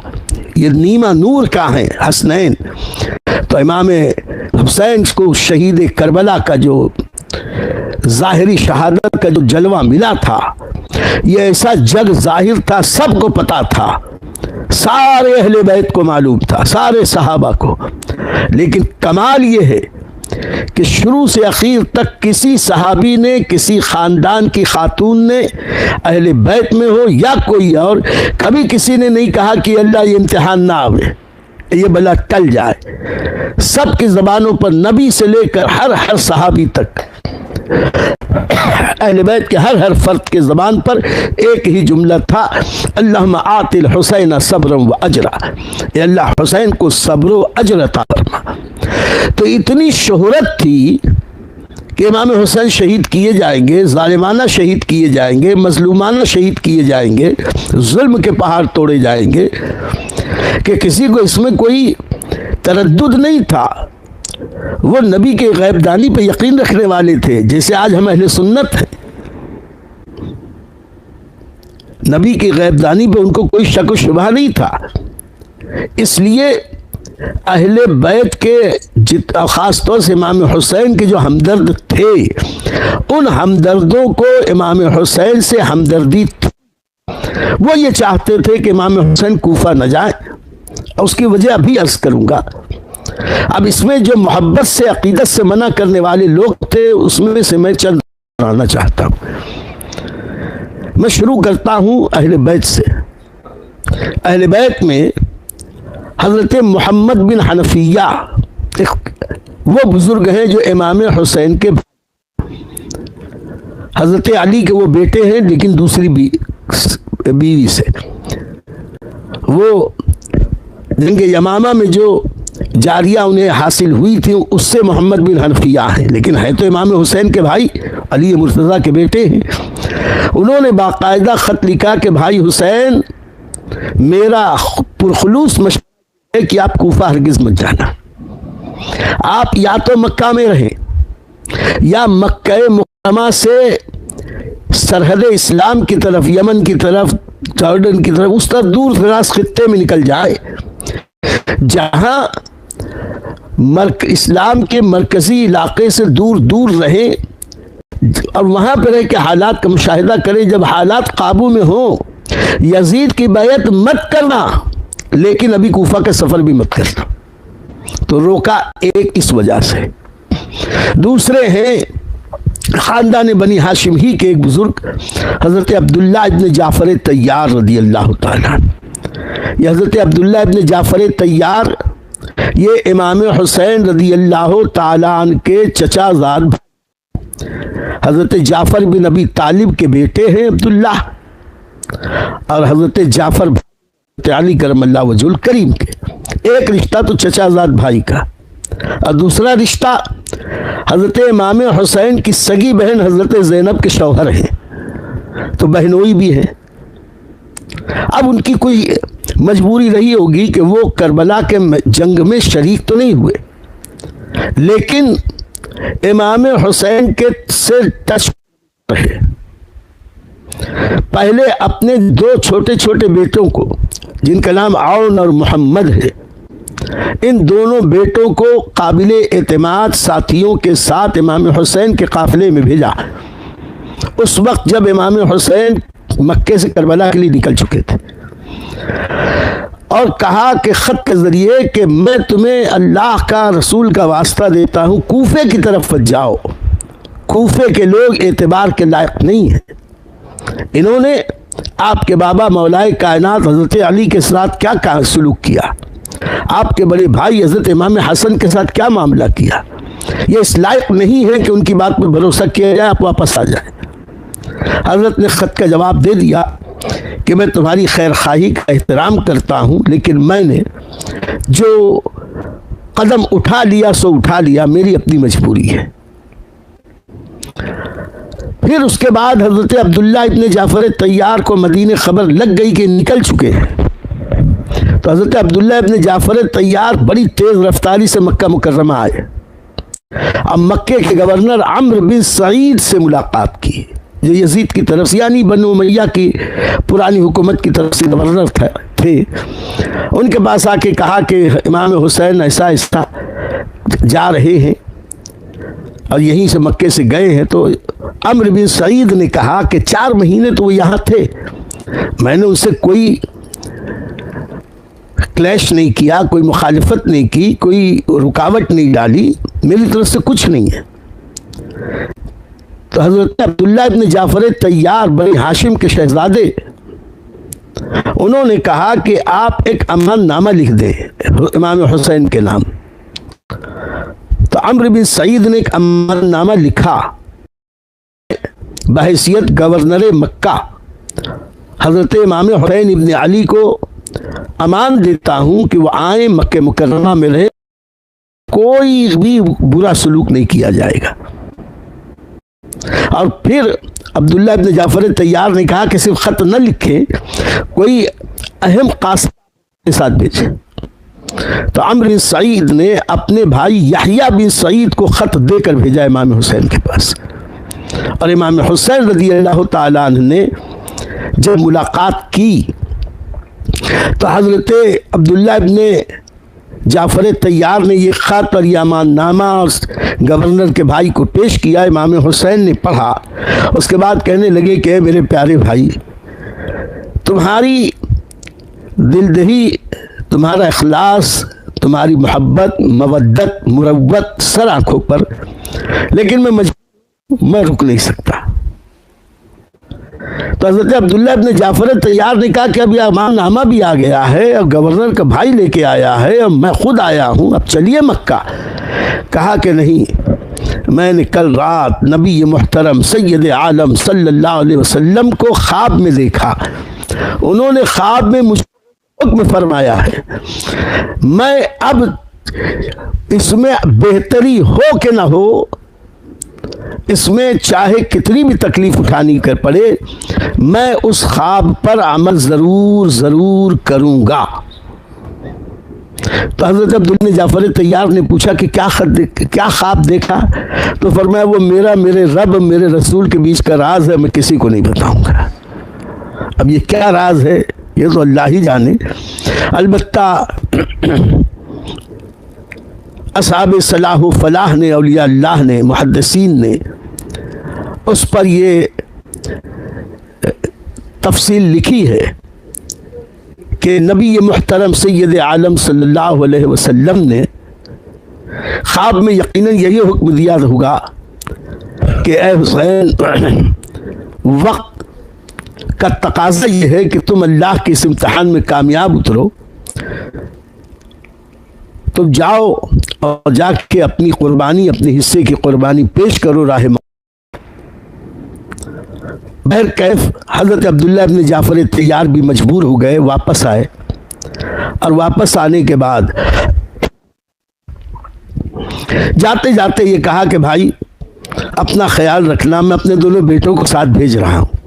یہ نیمہ نور کا ہے حسنین۔ تو امام حسین کو شہید کربلا کا جو ظاہری شہادت کا جو جلوہ ملا تھا، یہ ایسا جگ ظاہر تھا، سب کو پتا تھا، سارے اہل بیت کو معلوم تھا، سارے صحابہ کو۔ لیکن کمال یہ ہے کہ شروع سے اخیر تک کسی صحابی نے، کسی خاندان کی خاتون نے، اہل بیت میں ہو یا کوئی اور، کبھی کسی نے نہیں کہا کہ اللہ یہ امتحان نہ آوے، یہ بلا ٹل جائے. سب کی زبانوں پر نبی سے لے کر ہر صحابی تک اہل بیت کے ہر فرد کے زبان پر ایک ہی جملہ تھا, اللہم آت الحسین صبرا و اجرا, اے اللہ حسین کو صبر و اجر عطا فرما. تو اتنی شہرت تھی کہ امام حسین شہید کیے جائیں گے, ظالمانہ شہید کیے جائیں گے, مظلومانہ شہید کیے جائیں گے, ظلم کے پہاڑ توڑے جائیں گے, کہ کسی کو اس میں کوئی تردد نہیں تھا. وہ نبی کے غیب دانی پہ یقین رکھنے والے تھے, جیسے آج ہم اہل سنت ہیں. نبی کی غیب دانی پہ ان کو کوئی شک و شبہ نہیں تھا. اس لیے اہل بیت کے خاص طور سے امام حسین کے جو ہمدرد تھے, ان ہمدردوں کو امام حسین سے ہمدردی تھی. وہ یہ چاہتے تھے کہ امام حسین کوفہ نہ جائیں, اور اس کی وجہ ابھی عرض کروں گا. اب اس میں جو محبت سے عقیدت سے منع کرنے والے لوگ تھے, اس میں سے میں چند بتانا چاہتا ہوں. میں شروع کرتا ہوں اہل بیت سے. اہل بیت میں حضرت محمد بن حنفیہ وہ بزرگ ہیں جو امام حسین کے حضرت علی کے وہ بیٹے ہیں, لیکن دوسری بیوی سے. وہ جنگ یمامہ میں جو جاریہ انہیں حاصل ہوئی تھی اس سے محمد بن حنفیہ ہیں, لیکن ہے تو امام حسین کے بھائی, علی مرتضیٰ کے بیٹے ہیں. انہوں نے باقاعدہ خط لکھا کہ بھائی حسین, میرا پرخلوص مشورہ ہے کہ آپ کوفہ ہرگز مت جانا. آپ یا تو مکہ میں رہیں, یا مکہ مکرمہ سے سرحد اسلام کی طرف, یمن کی طرف, جارڈن کی طرف, اس طرف دور دراز خطے میں نکل جائے جہاں اسلام کے مرکزی علاقے سے دور دور رہے, اور وہاں پہ رہ کے حالات کا مشاہدہ کرے. جب حالات قابو میں ہوں, یزید کی بیعت مت کرنا, لیکن ابھی کوفہ کا سفر بھی مت کرنا. تو روکا ایک اس وجہ سے. دوسرے ہیں خاندان بنی ہاشم ہی کے ایک بزرگ حضرت عبداللہ ابن جعفر طیار رضی اللہ تعالیٰ. یہ حضرت عبداللہ ابن جعفر طیار یہ امام حسین رضی اللہ تعالیٰ عنہ کے چچا زاد حضرت جعفر بن ابی طالب کے بیٹے ہیں عبداللہ, اور حضرت جعفر علی کرم اللہ وجہ الکریم کے. ایک رشتہ تو چچا زاد بھائی کا, اور دوسرا رشتہ حضرت امام حسین کی سگی بہن حضرت زینب کے شوہر ہیں, تو بہنوئی بھی ہیں. اب ان کی کوئی مجبوری رہی ہوگی کہ وہ کربلا کے جنگ میں شریک تو نہیں ہوئے, لیکن امام حسین کے سے ٹچ رہے. پہلے اپنے دو چھوٹے چھوٹے بیٹوں کو, جن کا نام عون اور محمد ہے, ان دونوں بیٹوں کو قابل اعتماد ساتھیوں کے ساتھ امام حسین کے قافلے میں بھیجا, اس وقت جب امام حسین مکے سے کربلا کے لیے نکل چکے تھے, اور کہا کہ خط کے ذریعے کہ میں تمہیں اللہ کا رسول کا واسطہ دیتا ہوں, کوفے کی طرف جاؤ, کوفے کے لوگ اعتبار کے لائق نہیں ہیں. انہوں نے آپ کے بابا مولائے کائنات حضرت علی کے ساتھ کیا سلوک کیا, آپ کے بڑے بھائی حضرت امام حسن کے ساتھ کیا معاملہ کیا, یہ اس لائق نہیں ہے کہ ان کی بات پر بھروسہ کیا جائے, آپ واپس آ جائیں. حضرت نے خط کا جواب دے دیا کہ میں تمہاری خیر خواہی کا احترام کرتا ہوں, لیکن میں نے جو قدم اٹھا لیا سو اٹھا لیا, میری اپنی مجبوری ہے. پھر اس کے بعد حضرت عبداللہ ابن جعفر طیار کو مدینے خبر لگ گئی کہ نکل چکے ہیں, تو حضرت عبداللہ ابن جعفر طیار بڑی تیز رفتاری سے مکہ مکرمہ آئے. اب مکے کے گورنر عمرو بن سعید سے ملاقات کی, جو یزید کی طرف سے یعنی بنو امیہ کی پرانی حکومت کی طرف سے گورنر تھے. ان کے پاس آ کے کہا کہ امام حسین ایسا ایسا جا رہے ہیں, اور یہیں سے مکے سے گئے ہیں. تو عمرو بن سعید نے کہا کہ 4 مہینے تو وہ یہاں تھے, میں نے ان سے کوئی کلیش نہیں کیا, کوئی مخالفت نہیں کی, کوئی رکاوٹ نہیں ڈالی, میری طرف سے کچھ نہیں ہے. تو حضرت عبداللہ ابن جعفر طیار بنی ہاشم کے شہزادے انہوں نے کہا کہ آپ ایک امان نامہ لکھ دیں امام حسین کے نام. تو عمرو بن سعید نے ایک امان نامہ لکھا بحیثیت گورنر مکہ، حضرت امام حسین ابن علی کو امان دیتا ہوں کہ وہ آئیں مکہ مکرمہ میں رہے، کوئی بھی برا سلوک نہیں کیا جائے گا. اور پھر عبداللہ ابن جعفر طیار نے کہا کہ صرف خط نہ لکھے، کوئی اہم قاصد کے ساتھ بھیجے. تو عمرو بن سعید نے اپنے بھائی یحییٰ بن سعید کو خط دے کر بھیجا امام حسین کے پاس. اور امام حسین رضی اللہ تعالیٰ عنہ نے جب ملاقات کی تو حضرت عبداللہ ابن جعفر طیار نے یہ خط اور یہ امان نامہ اور گورنر کے بھائی کو پیش کیا. امام حسین نے پڑھا، اس کے بعد کہنے لگے کہ اے میرے پیارے بھائی، تمہاری دلدہی، تمہارا اخلاص، تمہاری محبت، مودت، مروت سر آنکھوں پر، لیکن میں رک نہیں سکتا. تو حضرت عبداللہ ابن جعفر طیار نے کہا کہ اب یہ امان نامہ بھی آ گیا ہے اور گورنر کا بھائی لے کے آیا ہے اور میں خود آیا ہوں، اب چلیے مکہ. کہا کہ نہیں، میں نے کل رات نبی محترم سید عالم صلی اللہ علیہ وسلم کو خواب میں دیکھا، انہوں نے خواب میں مجھ کو حکم فرمایا ہے، میں اب اس میں بہتری ہو کہ نہ ہو، اس میں چاہے کتنی بھی تکلیف اٹھانی کر پڑے، میں اس خواب پر عمل ضرور کروں گا. تو حضرت عبداللہ جعفر طیار نے پوچھا کہ کیا خواب دیکھا؟ تو فرمایا وہ میرے رب میرے رسول کے بیچ کا راز ہے، میں کسی کو نہیں بتاؤں گا. اب یہ کیا راز ہے یہ تو اللہ ہی جانے. البتہ اصحاب صلاح و فلاح نے، اولیاء اللہ نے، محدثین نے اس پر یہ تفصیل لکھی ہے کہ نبی محترم سید عالم صلی اللہ علیہ وسلم نے خواب میں یقیناً یہی حکم دیا ہوگا کہ اے حسین، وقت کا تقاضا یہ ہے کہ تم اللہ کے اس امتحان میں کامیاب اترو، تو جاؤ اور جا کے اپنی قربانی، اپنے حصے کی قربانی پیش کرو راہ. بہر کیف حضرت عبداللہ ابن جعفر طیار بھی مجبور ہو گئے، واپس آئے. اور واپس آنے کے بعد جاتے جاتے یہ کہا کہ بھائی اپنا خیال رکھنا، میں اپنے دونوں بیٹوں کو ساتھ بھیج رہا ہوں،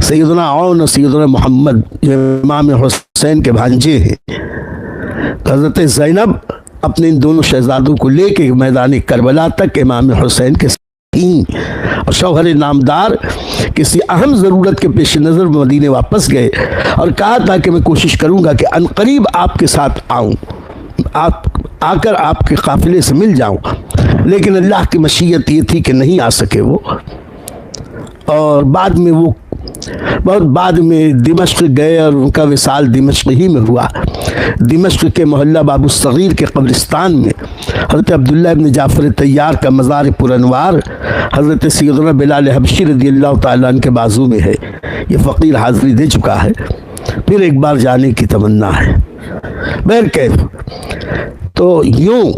سیدنا عون اور سیدنا محمد جو امام حسین کے بھانجے ہیں. حضرت زینب اپنے ان دونوں شہزادوں کو لے کے میدان کربلا تک امام حسین کے اور شوہر نامدار کسی اہم ضرورت کے پیش نظر مدینے واپس گئے اور کہا تھا کہ میں کوشش کروں گا کہ عنقریب آپ کے ساتھ آؤں، آپ آ کر آپ کے قافلے سے مل جاؤں. لیکن اللہ کی مشیت یہ تھی کہ نہیں آ سکے وہ، اور بہت بعد میں دمشق گئے اور ان کا وصال دمشق ہی میں ہوا. دمشق کے محلہ باب الصغیر کے قبرستان میں حضرت عبداللہ ابن جعفر طیار کا مزار پرانوار حضرت سیدنا بلال حبشی رضی اللہ تعالیٰ عنہ کے بازو میں ہے. یہ فقیر حاضری دے چکا ہے، پھر ایک بار جانے کی تمنا ہے. بہرکیف تو یوں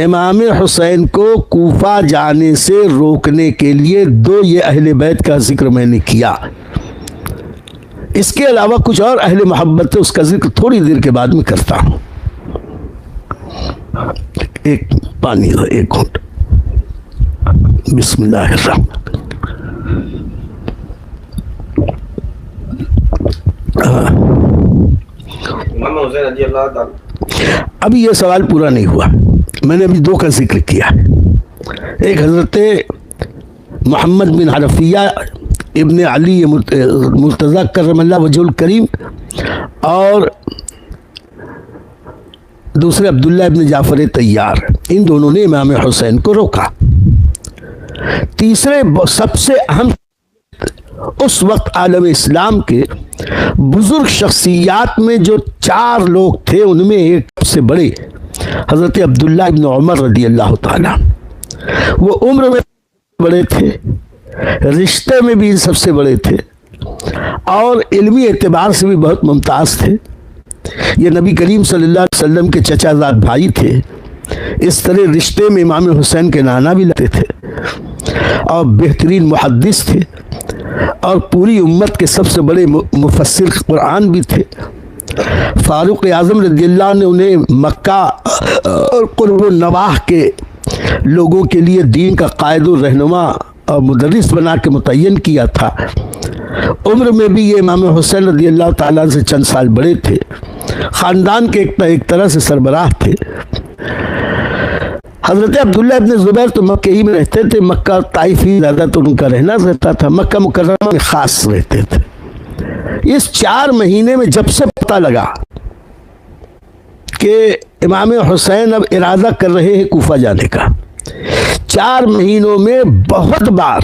امام حسین کو کوفہ جانے سے روکنے کے لیے دو یہ اہل بیت کا ذکر میں نے کیا. اس کے علاوہ کچھ اور اہل محبت ہے، اس کا ذکر تھوڑی دیر کے بعد میں کرتا ہوں. ایک پانی دو، ایک گھونٹ. بسم اللہ الرحمن. ابھی یہ سوال پورا نہیں ہوا، میں نے ابھی دو کا ذکر کیا. ایک حضرت محمد بن حنفیہ ابن علی مرتضی کرم اللہ وجہ الکریم، اور دوسرے عبداللہ ابن جعفر طیار، ان دونوں نے امام حسین کو روکا. تیسرے سب سے اہم اس وقت عالم اسلام کے بزرگ شخصیات میں جو چار لوگ تھے، ان میں ایک سب سے بڑے حضرت عبداللہ ابن عمر رضی اللہ تعالیٰ. وہ عمر میں بڑے تھے، رشتے میں بھی سب سے بڑے تھے، اور علمی اعتبار سے بھی بہت ممتاز تھے. یہ نبی کریم صلی اللہ علیہ وسلم کے چچا زاد بھائی تھے. اس طرح رشتے میں امام حسین کے نانا بھی لگتے تھے اور بہترین محدث تھے اور پوری امت کے سب سے بڑے مفسر قرآن بھی تھے. فاروق اعظم رضی اللہ نے انہیں مکہ اور قرب و نواح کے لوگوں کے لیے دین کا قائد و رہنما اور مدرس بنا کے متعین کیا تھا. عمر میں بھی یہ امام حسین رضی اللہ تعالیٰ سے چند سال بڑے تھے. خاندان کے ایک طرح سے سربراہ تھے. حضرت عبداللہ ابن زبیر تو مکہ ہی میں رہتے تھے. مکہ طائف ہی زیادہ تو ان کا رہنا رہتا تھا. مکہ مکرمہ میں خاص رہتے تھے. اس 4 مہینے میں جب سے پتہ لگا کہ امام حسین اب ارادہ کر رہے ہیں کوفہ جانے کا، 4 مہینوں میں بہت بار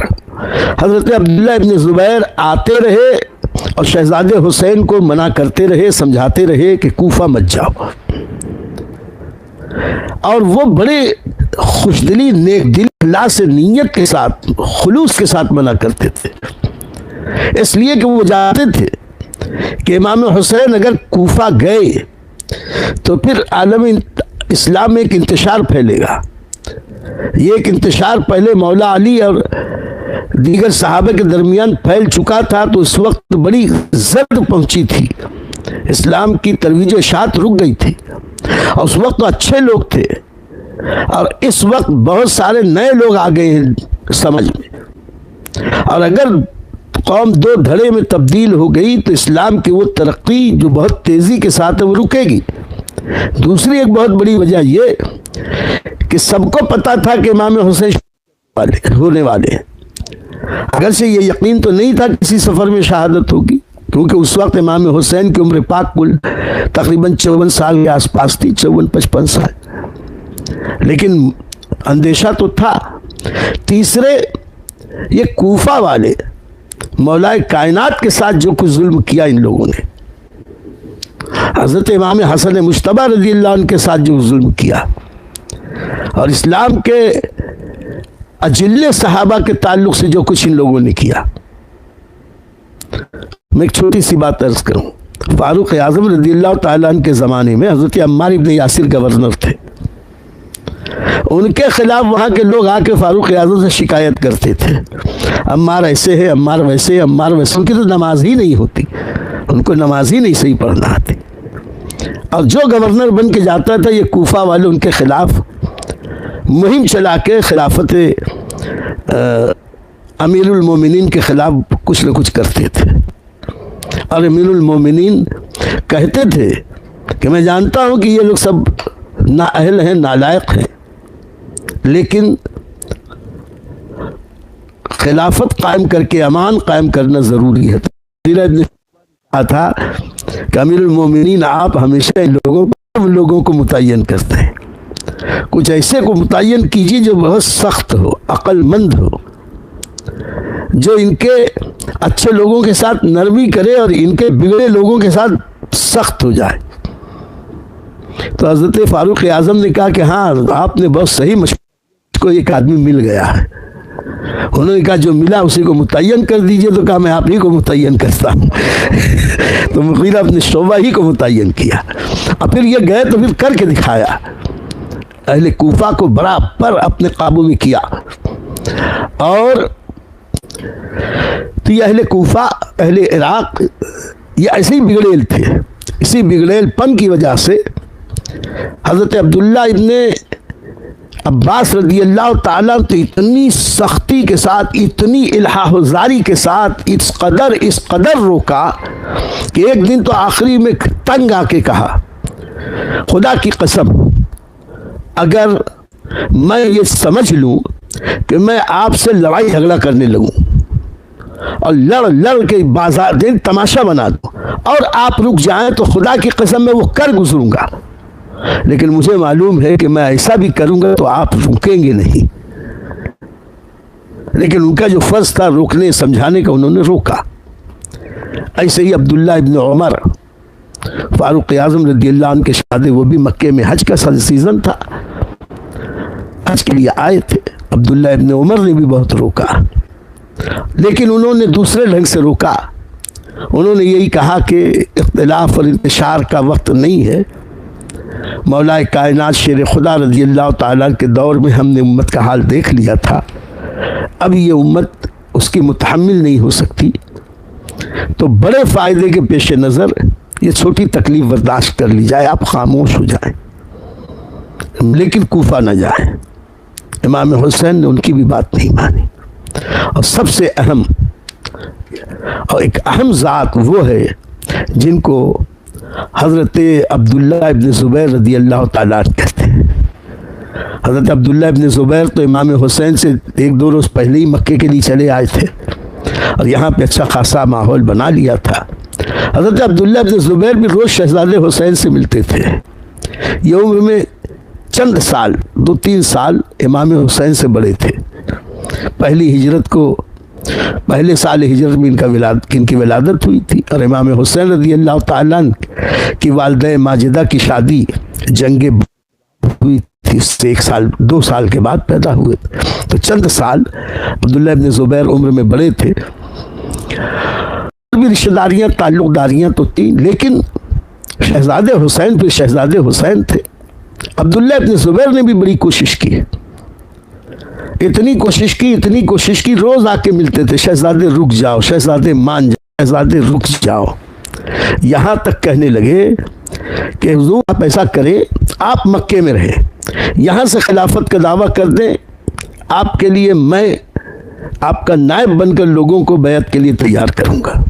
حضرت عبداللہ ابن زبیر آتے رہے اور شہزادے حسین کو منع کرتے رہے، سمجھاتے رہے کہ کوفہ مت جاؤ. اور وہ بڑے خوش دلی، نیک دل، اخلاص نیت کے ساتھ، خلوص کے ساتھ منع کرتے تھے. اس لیے کہ وہ جانتے تھے کہ امام حسین اگر کوفہ گئے تو پھر عالم اسلام میں ایک انتشار پھیلے گا. یہ ایک انتشار پہلے مولا علی اور دیگر صحابہ کے درمیان پھیل چکا تھا، تو اس وقت بڑی زرد پہنچی تھی، اسلام کی ترویج و اشاعت رک گئی تھی. اور اس وقت تو اچھے لوگ تھے، اور اس وقت بہت سارے نئے لوگ آ گئے ہیں سمجھ میں. اور اگر قوم 2 دھڑے میں تبدیل ہو گئی تو اسلام کی وہ ترقی جو بہت تیزی کے ساتھ ہے وہ رکے گی. دوسری ایک بہت بڑی وجہ یہ کہ سب کو پتا تھا کہ امام حسین ہونے والے ہیں. اگرچہ یہ یقین تو نہیں تھا کسی سفر میں شہادت ہوگی، کیونکہ اس وقت امام حسین کی عمر پاک کل تقریباً 54 سال کے آس پاس تھی، 54-55 سال. لیکن اندیشہ تو تھا. تیسرے، یہ کوفہ والے مولا کائنات کے ساتھ جو کچھ ظلم کیا ان لوگوں نے، حضرت امام حسن مجتبی رضی اللہ عنہ کے ساتھ جو ظلم کیا، اور اسلام کے اجل صحابہ کے تعلق سے جو کچھ ان لوگوں نے کیا. میں ایک چھوٹی سی بات عرض کروں. فاروق اعظم رضی اللہ تعالیٰ عنہ کے زمانے میں حضرت عمار ابن یاسر گورنر تھے. ان کے خلاف وہاں کے لوگ آ کے فاروق اعظم سے شکایت کرتے تھے، عمار ایسے ہے، عمار ویسے، عمار ویسے. ان کی تو نماز ہی نہیں ہوتی، ان کو نماز ہی نہیں صحیح پڑھنا آتی. اور جو گورنر بن کے جاتا تھا یہ کوفہ والے ان کے خلاف مہم چلا کے خلافت امیر المومنین کے خلاف کچھ نہ کچھ کرتے تھے. اور امیر المومنین کہتے تھے کہ میں جانتا ہوں کہ یہ لوگ سب نااہل ہیں، نالائق ہیں، لیکن خلافت قائم کر کے امان قائم کرنا ضروری ہے. کہا تھا کہ امیر المومنین آپ ہمیشہ ان لوگوں کو متعین کرتے ہیں، کچھ ایسے کو متعین کیجیے جو بہت سخت ہو، عقل مند ہو، جو ان کے اچھے لوگوں کے ساتھ نرمی کرے اور ان کے بگڑے لوگوں کے ساتھ سخت ہو جائے. تو حضرت فاروق اعظم نے کہا کہ ہاں آپ نے بہت صحیح مشورہ، کو ایک آدمی مل گیا ہے. انہوں نے کہا جو ملا اسی کو متعین کر دیجئے. تو کہا میں آپ ہی کو متعین کرتا ہوں. تو مغیرہ اپنے شعبہ ہی کو متعین کیا. اور پھر یہ گئے تو پھر کر کے دکھایا، اہل کوفہ کو برابر اپنے قابو میں کیا. اور تو یہ اہل کوفہ، اہل عراق، یہ ایسے ہی بگڑیل تھے. اسی بگڑیل پن کی وجہ سے حضرت عبداللہ ابن عباس رضی اللہ تعالیٰ تو اتنی سختی کے ساتھ، اتنی الحاح و زاری کے ساتھ اس قدر روکا کہ ایک دن تو آخری میں تنگ آ کے کہا خدا کی قسم اگر میں یہ سمجھ لوں کہ میں آپ سے لڑائی جھگڑا کرنے لگوں اور لڑ کے بازار دن تماشا بنا دوں اور آپ رک جائیں تو خدا کی قسم میں وہ کر گزروں گا. لیکن مجھے معلوم ہے کہ میں ایسا بھی کروں گا تو آپ رکیں گے نہیں. لیکن ان کا جو فرض تھا روکنے سمجھانے کا، انہوں نے روکا. ایسے ہی عبداللہ ابن عمر فاروق اعظم رضی اللہ عنہ کے شہزادے، وہ بھی مکے میں حج کا سیزن تھا، حج کے لیے آئے تھے. عبداللہ ابن عمر نے بھی بہت روکا، لیکن انہوں نے دوسرے ڈھنگ سے روکا. انہوں نے یہی کہا کہ اختلاف اور انتشار کا وقت نہیں ہے. مولا کائنات شیر خدا رضی اللہ تعالیٰ کے دور میں ہم نے امت کا حال دیکھ لیا تھا. اب یہ امت اس کی متحمل نہیں ہو سکتی. تو بڑے فائدے کے پیش نظر یہ چھوٹی تکلیف برداشت کر لی جائے, آپ خاموش ہو جائیں, لیکن کوفہ نہ جائیں. امام حسین نے ان کی بھی بات نہیں مانی. اور سب سے اہم اور ایک اہم ذات وہ ہے جن کو حضرت عبداللہ ابن زبیر رضی اللہ تعالیٰ کہتے ہیں. حضرت عبداللہ ابن زبیر تو امام حسین سے 1-2 روز پہلے ہی مکے کے لیے چلے آئے تھے اور یہاں پہ اچھا خاصا ماحول بنا لیا تھا. حضرت عبداللہ ابن زبیر بھی روز شہزادے حسین سے ملتے تھے. یہ عمر میں چند سال 2-3 سال امام حسین سے بڑے تھے. پہلے سال ہجرت میں ان کی ولادت ہوئی تھی اور امام حسین رضی اللہ تعالیٰ کی والدہ ماجدہ کی شادی جنگ ہوئی تھی, اس سے 2 سال کے بعد پیدا ہوئے. تو چند سال عبداللہ ابن زبیر عمر میں بڑے تھے. بھی رشتہ داریاں تعلق داریاں تو تھیں, لیکن شہزادے حسین پھر شہزادے حسین تھے. عبداللہ ابن زبیر نے بھی بڑی کوشش کی, اتنی کوشش کی روز آ کے ملتے تھے, شہزادے رک جاؤ, شہزادے مان جاؤ, شہزادے رک جاؤ. یہاں تک کہنے لگے کہ حضور آپ ایسا کریں, آپ مکے میں رہیں, یہاں سے خلافت کا دعویٰ کر دیں, آپ کے لیے میں آپ کا نائب بن کر لوگوں کو بیعت کے لیے تیار کروں گا.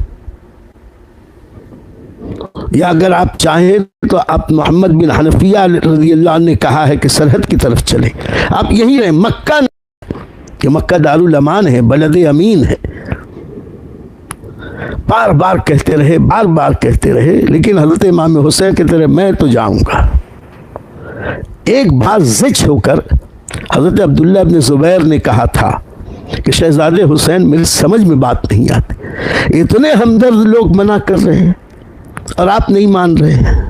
یا اگر آپ چاہیں تو آپ محمد بن حنفیہ رضی اللہ عنہ نے کہا ہے کہ سرحد کی طرف چلیں, آپ یہی رہیں, مکہ کہ مکہ دارالامان ہے, بلد امین ہے. بار بار کہتے رہے, لیکن حضرت امام حسین کہتے رہے میں تو جاؤں گا. ایک بار زچ ہو کر حضرت عبداللہ ابن زبیر نے کہا تھا کہ شہزادے حسین میری سمجھ میں بات نہیں آتی, اتنے ہمدرد لوگ منع کر رہے ہیں اور آپ نہیں مان رہے ہیں.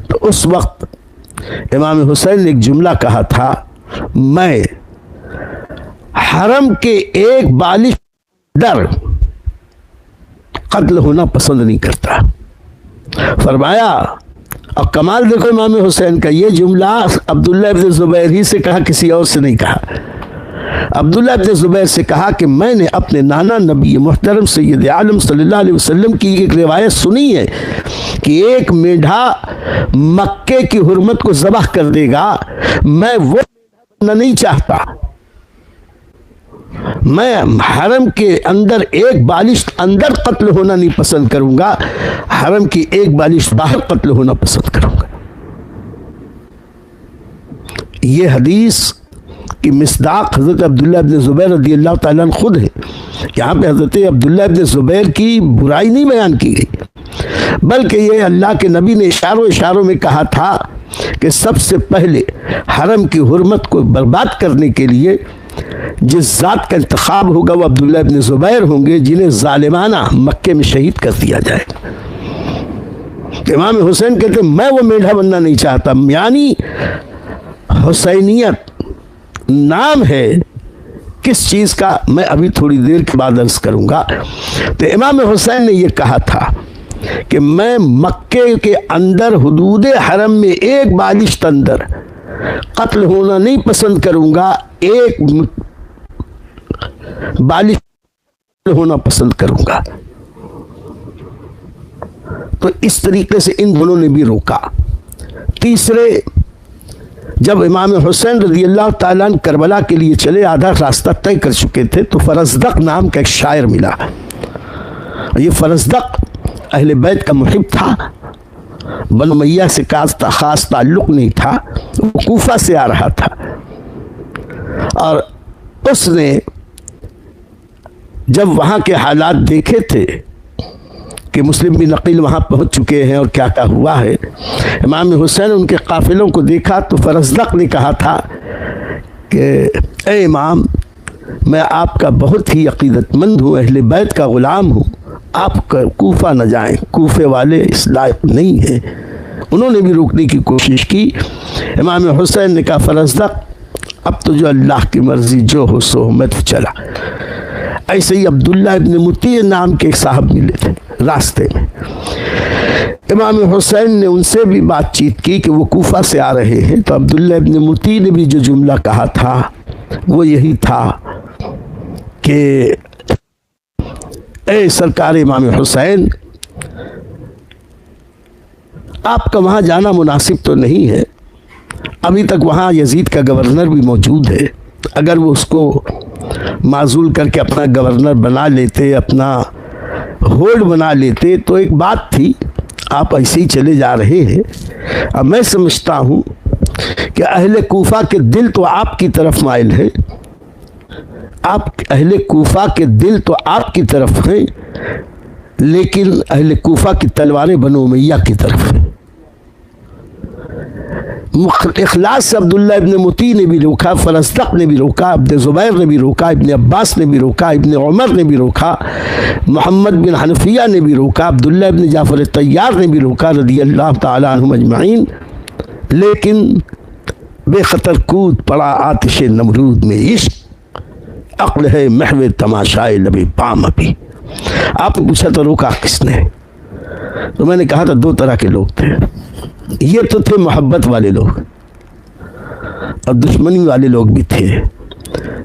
تو اس وقت امام حسین نے ایک جملہ کہا تھا, میں حرم کے ایک بالش در قتل ہونا پسند نہیں کرتا. فرمایا, اور کمال دیکھو امام حسین کا, یہ جملہ عبداللہ ابن زبیر ہی سے کہا, کسی اور سے نہیں کہا. عبداللہ ابن زبیر سے کہا کہ میں نے اپنے نانا نبی محترم سید عالم صلی اللہ علیہ وسلم کی ایک روایت سنی ہے کہ ایک میڈھا مکے کی حرمت کو ذبح کر دے گا, میں وہ بننا نہیں چاہتا. میں حرم کے اندر ایک بالش اندر قتل ہونا نہیں پسند کروں گا, حرم کی ایک بالش باہر قتل ہونا پسند کروں گا. یہ حدیث کی مصداق حضرت عبداللہ ابن زبیر رضی اللہ تعالیٰ عنہ خود ہے. یہاں پہ حضرت عبداللہ ابن زبیر کی برائی نہیں بیان کی گئی, بلکہ یہ اللہ کے نبی نے اشاروں میں کہا تھا کہ سب سے پہلے حرم کی حرمت کو برباد کرنے کے لیے جس ذات کا انتخاب ہوگا وہ عبداللہ ابن زبیر ہوں گے, جنہیں ظالمانہ مکے میں شہید کر دیا جائے. امام حسین کہتے ہیں میں وہ میڈھا بننا نہیں چاہتا, یعنی حسینیت نام ہے کس چیز کا میں ابھی تھوڑی دیر کے بعد عرض کروں گا. تو امام حسین نے یہ کہا تھا کہ میں مکے کے اندر حدود حرم میں ایک بالش اندر قتل ہونا نہیں پسند کروں گا, ایک بالش ہونا پسند کروں گا. تو اس طریقے سے ان دونوں نے بھی روکا. تیسرے, جب امام حسین رضی اللہ تعالیٰ عنہ کربلا کے لیے چلے, آدھا راستہ طے کر چکے تھے, تو فرزدق نام کا ایک شاعر ملا. یہ فرزدق اہل بیت کا محب تھا, بنو امیہ سے خاص تعلق نہیں تھا, وہ کوفہ سے آ رہا تھا. اور اس نے جب وہاں کے حالات دیکھے تھے کہ مسلم بن عقیل وہاں پہنچ چکے ہیں اور کیا ہوا ہے, امام حسین ان کے قافلوں کو دیکھا تو فرزدق نے کہا تھا کہ اے امام, میں آپ کا بہت ہی عقیدت مند ہوں, اہل بیت کا غلام ہوں, آپ کوفہ نہ جائیں, کوفے والے اس لائق نہیں ہیں. انہوں نے بھی روکنے کی کوشش کی. امام حسین نے کہا فرزدق اب تو جو اللہ کی مرضی جو ہو سو, میں تو چلا. ایسے ہی عبداللہ ابن مطیع نام کے ایک صاحب ملے تھے راستے میں، امام حسین نے ان سے بھی بات چیت کی کہ وہ کوفہ سے آ رہے ہیں، تو عبداللہ ابن مطیع نے بھی جو جملہ کہا تھا وہ یہی تھا کہ اے سرکار امام حسین، آپ کا وہاں جانا مناسب تو نہیں ہے، ابھی تک وہاں یزید کا گورنر بھی موجود ہے، اگر وہ اس کو معزول کر کے اپنا گورنر بنا لیتے، اپنا ہولڈ بنا لیتے تو ایک بات تھی، آپ ایسے ہی چلے جا رہے ہیں۔ اب میں سمجھتا ہوں کہ اہل کوفہ کے دل تو آپ کی طرف مائل ہے، اہل کوفہ کے دل تو آپ کی طرف ہیں، لیکن اہل کوفہ کی تلواریں بنو امیہ کی طرف ہیں۔ اخلاص سے عبداللہ ابن مطیع نے بھی روکا، فرزدق نے بھی روکا، عبد زبیر نے بھی روکا، ابن عباس نے بھی روکا، ابن عمر نے بھی روکا، محمد بن حنفیہ نے بھی روکا، عبداللہ ابن جعفر الطیار نے بھی روکا رضی اللہ تعالیٰ عنہم اجمعین، لیکن بے خطر کود پڑا آتش نمرود میں عشق، عقل ہے محو تماشائے لب بام ابھی۔ آپ نے پوچھا تو روکا کس نے؟ تو میں نے کہا تھا دو طرح کے لوگ تھے، یہ تو تھے محبت والے لوگ اور دشمنی والے لوگ بھی تھے،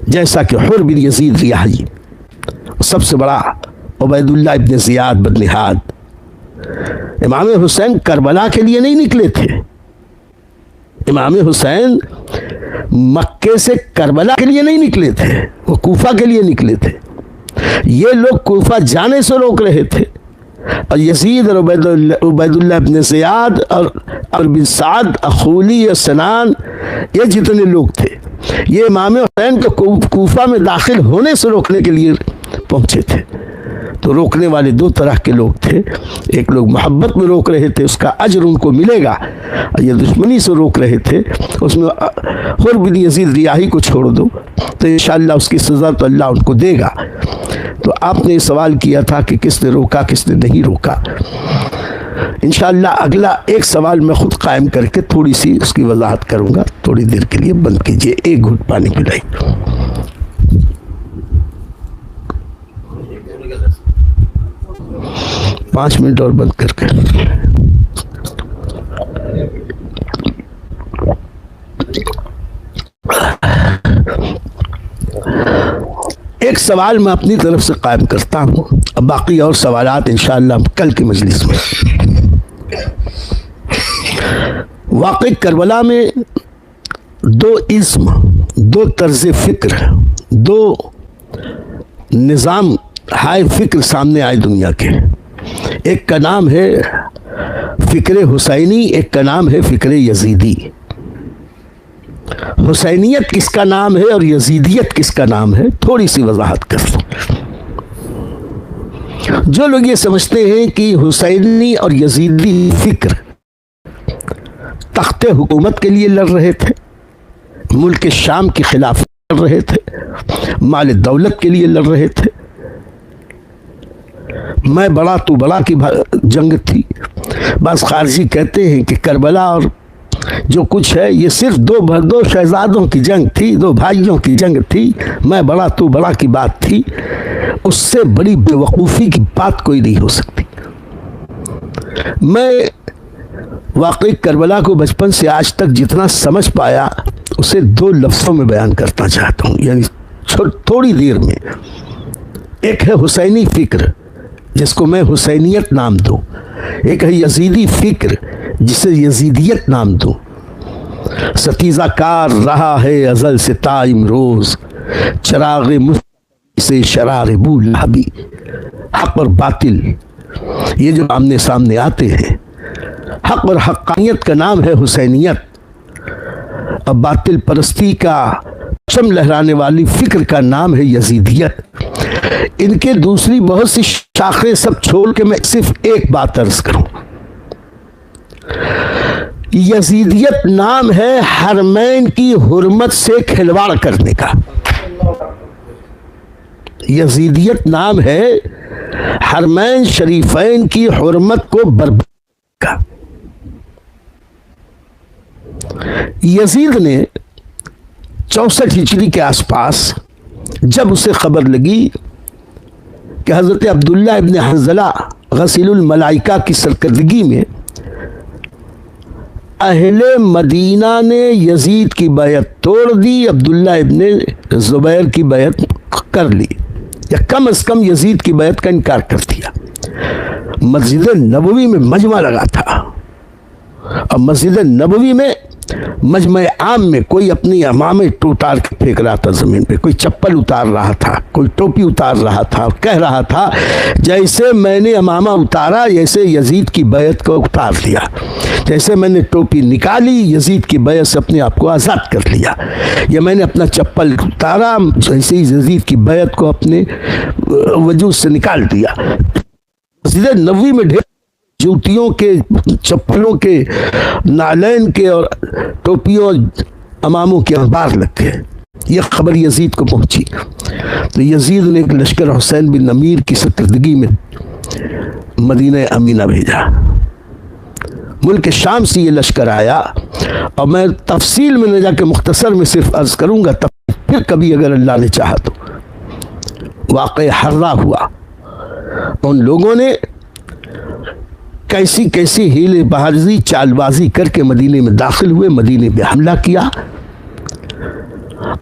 جیسا کہ حر بن یزید ریاحی، سب سے بڑا عبید اللہ ابن زیاد بدنہاد۔ امام حسین کربلا کے لیے نہیں نکلے تھے، امام حسین مکے سے کربلا کے لیے نہیں نکلے تھے، وہ کوفہ کے لیے نکلے تھے۔ یہ لوگ کوفہ جانے سے روک رہے تھے، اور یزید اور عبید اللہ ابن زیاد اور بن سعد اخولی اور سنان، یہ جتنے لوگ تھے یہ امام حسین کو کوفہ میں داخل ہونے سے روکنے کے لیے پہنچے تھے۔ تو روکنے والے دو طرح کے لوگ تھے، ایک لوگ محبت میں روک رہے تھے، اس کا اجر ان کو ملے گا، اور یہ دشمنی سے روک رہے تھے، اس میں حر بن یزید ریاحی کو چھوڑ دو تو انشاءاللہ اس کی سزا تو اللہ ان کو دے گا۔ تو آپ نے سوال کیا تھا کہ کس نے روکا کس نے نہیں روکا، انشاءاللہ اگلا ایک سوال میں خود قائم کر کے تھوڑی سی اس کی وضاحت کروں گا۔ تھوڑی دیر کے لیے بند کیجئے، ایک گھٹ پانی پلائیے۔ 5 منٹ اور بند کر کے۔ ایک سوال میں اپنی طرف سے قائم کرتا ہوں، اب باقی اور سوالات انشاءاللہ کل کی مجلس میں۔ واقعی کربلا میں دو اسم، دو طرز فکر، دو نظام ہائے فکر سامنے آئے دنیا کے۔ ایک کا نام ہے فکر حسینی، ایک کا نام ہے فکر یزیدی۔ حسینیت کس کا نام ہے اور یزیدیت کس کا نام ہے، تھوڑی سی وضاحت کر لوں۔ جو لوگ یہ سمجھتے ہیں کہ حسینی اور یزیدی فکر تخت حکومت کے لیے لڑ رہے تھے، ملک شام کے خلاف لڑ رہے تھے، مال دولت کے لیے لڑ رہے تھے، میں بڑا تو بڑا کی جنگ تھی۔ بعض خارجی کہتے ہیں کہ کربلا اور جو کچھ ہے یہ صرف دو شہزادوں کی جنگ تھی، دو بھائیوں کی جنگ تھی، میں بڑا تو بڑا کی بات تھی۔ اس سے بڑی بے وقوفی کی بات کوئی نہیں ہو سکتی۔ میں واقعی کربلا کو بچپن سے آج تک جتنا سمجھ پایا اسے 2 لفظوں میں بیان کرنا چاہتا ہوں، یعنی تھوڑی دیر میں۔ ایک ہے حسینی فکر جس کو میں حسینیت نام دوں، ایک ہے یزیدی فکر جسے یزیدیت نام دوں۔ ستیزہ کار رہا ہے ازل سے تا امروز، چراغ سے شرار بو لہبی۔ حق اور باطل یہ جو آمنے سامنے آتے ہیں، حق اور حقانیت کا نام ہے حسینیت، اور باطل پرستی کا پرچم لہرانے والی فکر کا نام ہے یزیدیت۔ ان کے دوسری بہت سی شاخیں سب چھوڑ کے میں صرف ایک بات عرض کروں۔ یزیدیت نام ہے حرمین کی حرمت سے کھلواڑ کرنے کا، یزیدیت نام ہے حرمین شریفین کی حرمت کو برباد کا۔ یزید نے 64 ہجری کے آس پاس جب اسے خبر لگی کہ حضرت عبداللہ ابن حنظلہ غسیل الملائکہ کی سرکردگی میں اہل مدینہ نے یزید کی بیعت توڑ دی، عبداللہ ابن زبیر کی بیعت کر لی، یا کم از کم یزید کی بیعت کا انکار کر دیا۔ مسجد نبوی میں مجمع لگا تھا، اور مسجد نبوی میں مجمع عام میں کوئی اپنی عمامے اتار کے پھینک رہا تھا زمین پہ، کوئی چپل اتار رہا تھا، کوئی ٹوپی اتار رہا تھا، اور کہہ رہا تھا جیسے میں نے عمامہ اتارا ایسے یزید کی بیعت کو اتار لیا، جیسے میں نے ٹوپی نکالی یزید کی بیعت سے اپنے آپ کو آزاد کر لیا، یا میں نے اپنا چپل اتارا جیسے ہی یزید کی بیعت کو اپنے وجود سے نکال دیا۔ مسجد نبوی میں ڈھیر جوتیوں کے، چپلوں کے، نالین کے اور ٹوپیوں اماموں کے انبار لگ گئے۔ یہ خبر یزید کو پہنچی تو یزید نے ایک لشکر حسین بن امیر کی سرکردگی میں مدینہ امینہ بھیجا۔ ملک شام سے یہ لشکر آیا، اور میں تفصیل میں نہ جا کے مختصر میں صرف عرض کروں گا، پھر کبھی اگر اللہ نے چاہا تو۔ واقعہ حرہ ہوا، ان لوگوں نے کیسی کیسی ہیلے بازی چال بازی کر کے مدینے میں داخل ہوئے، مدینے پہ حملہ کیا،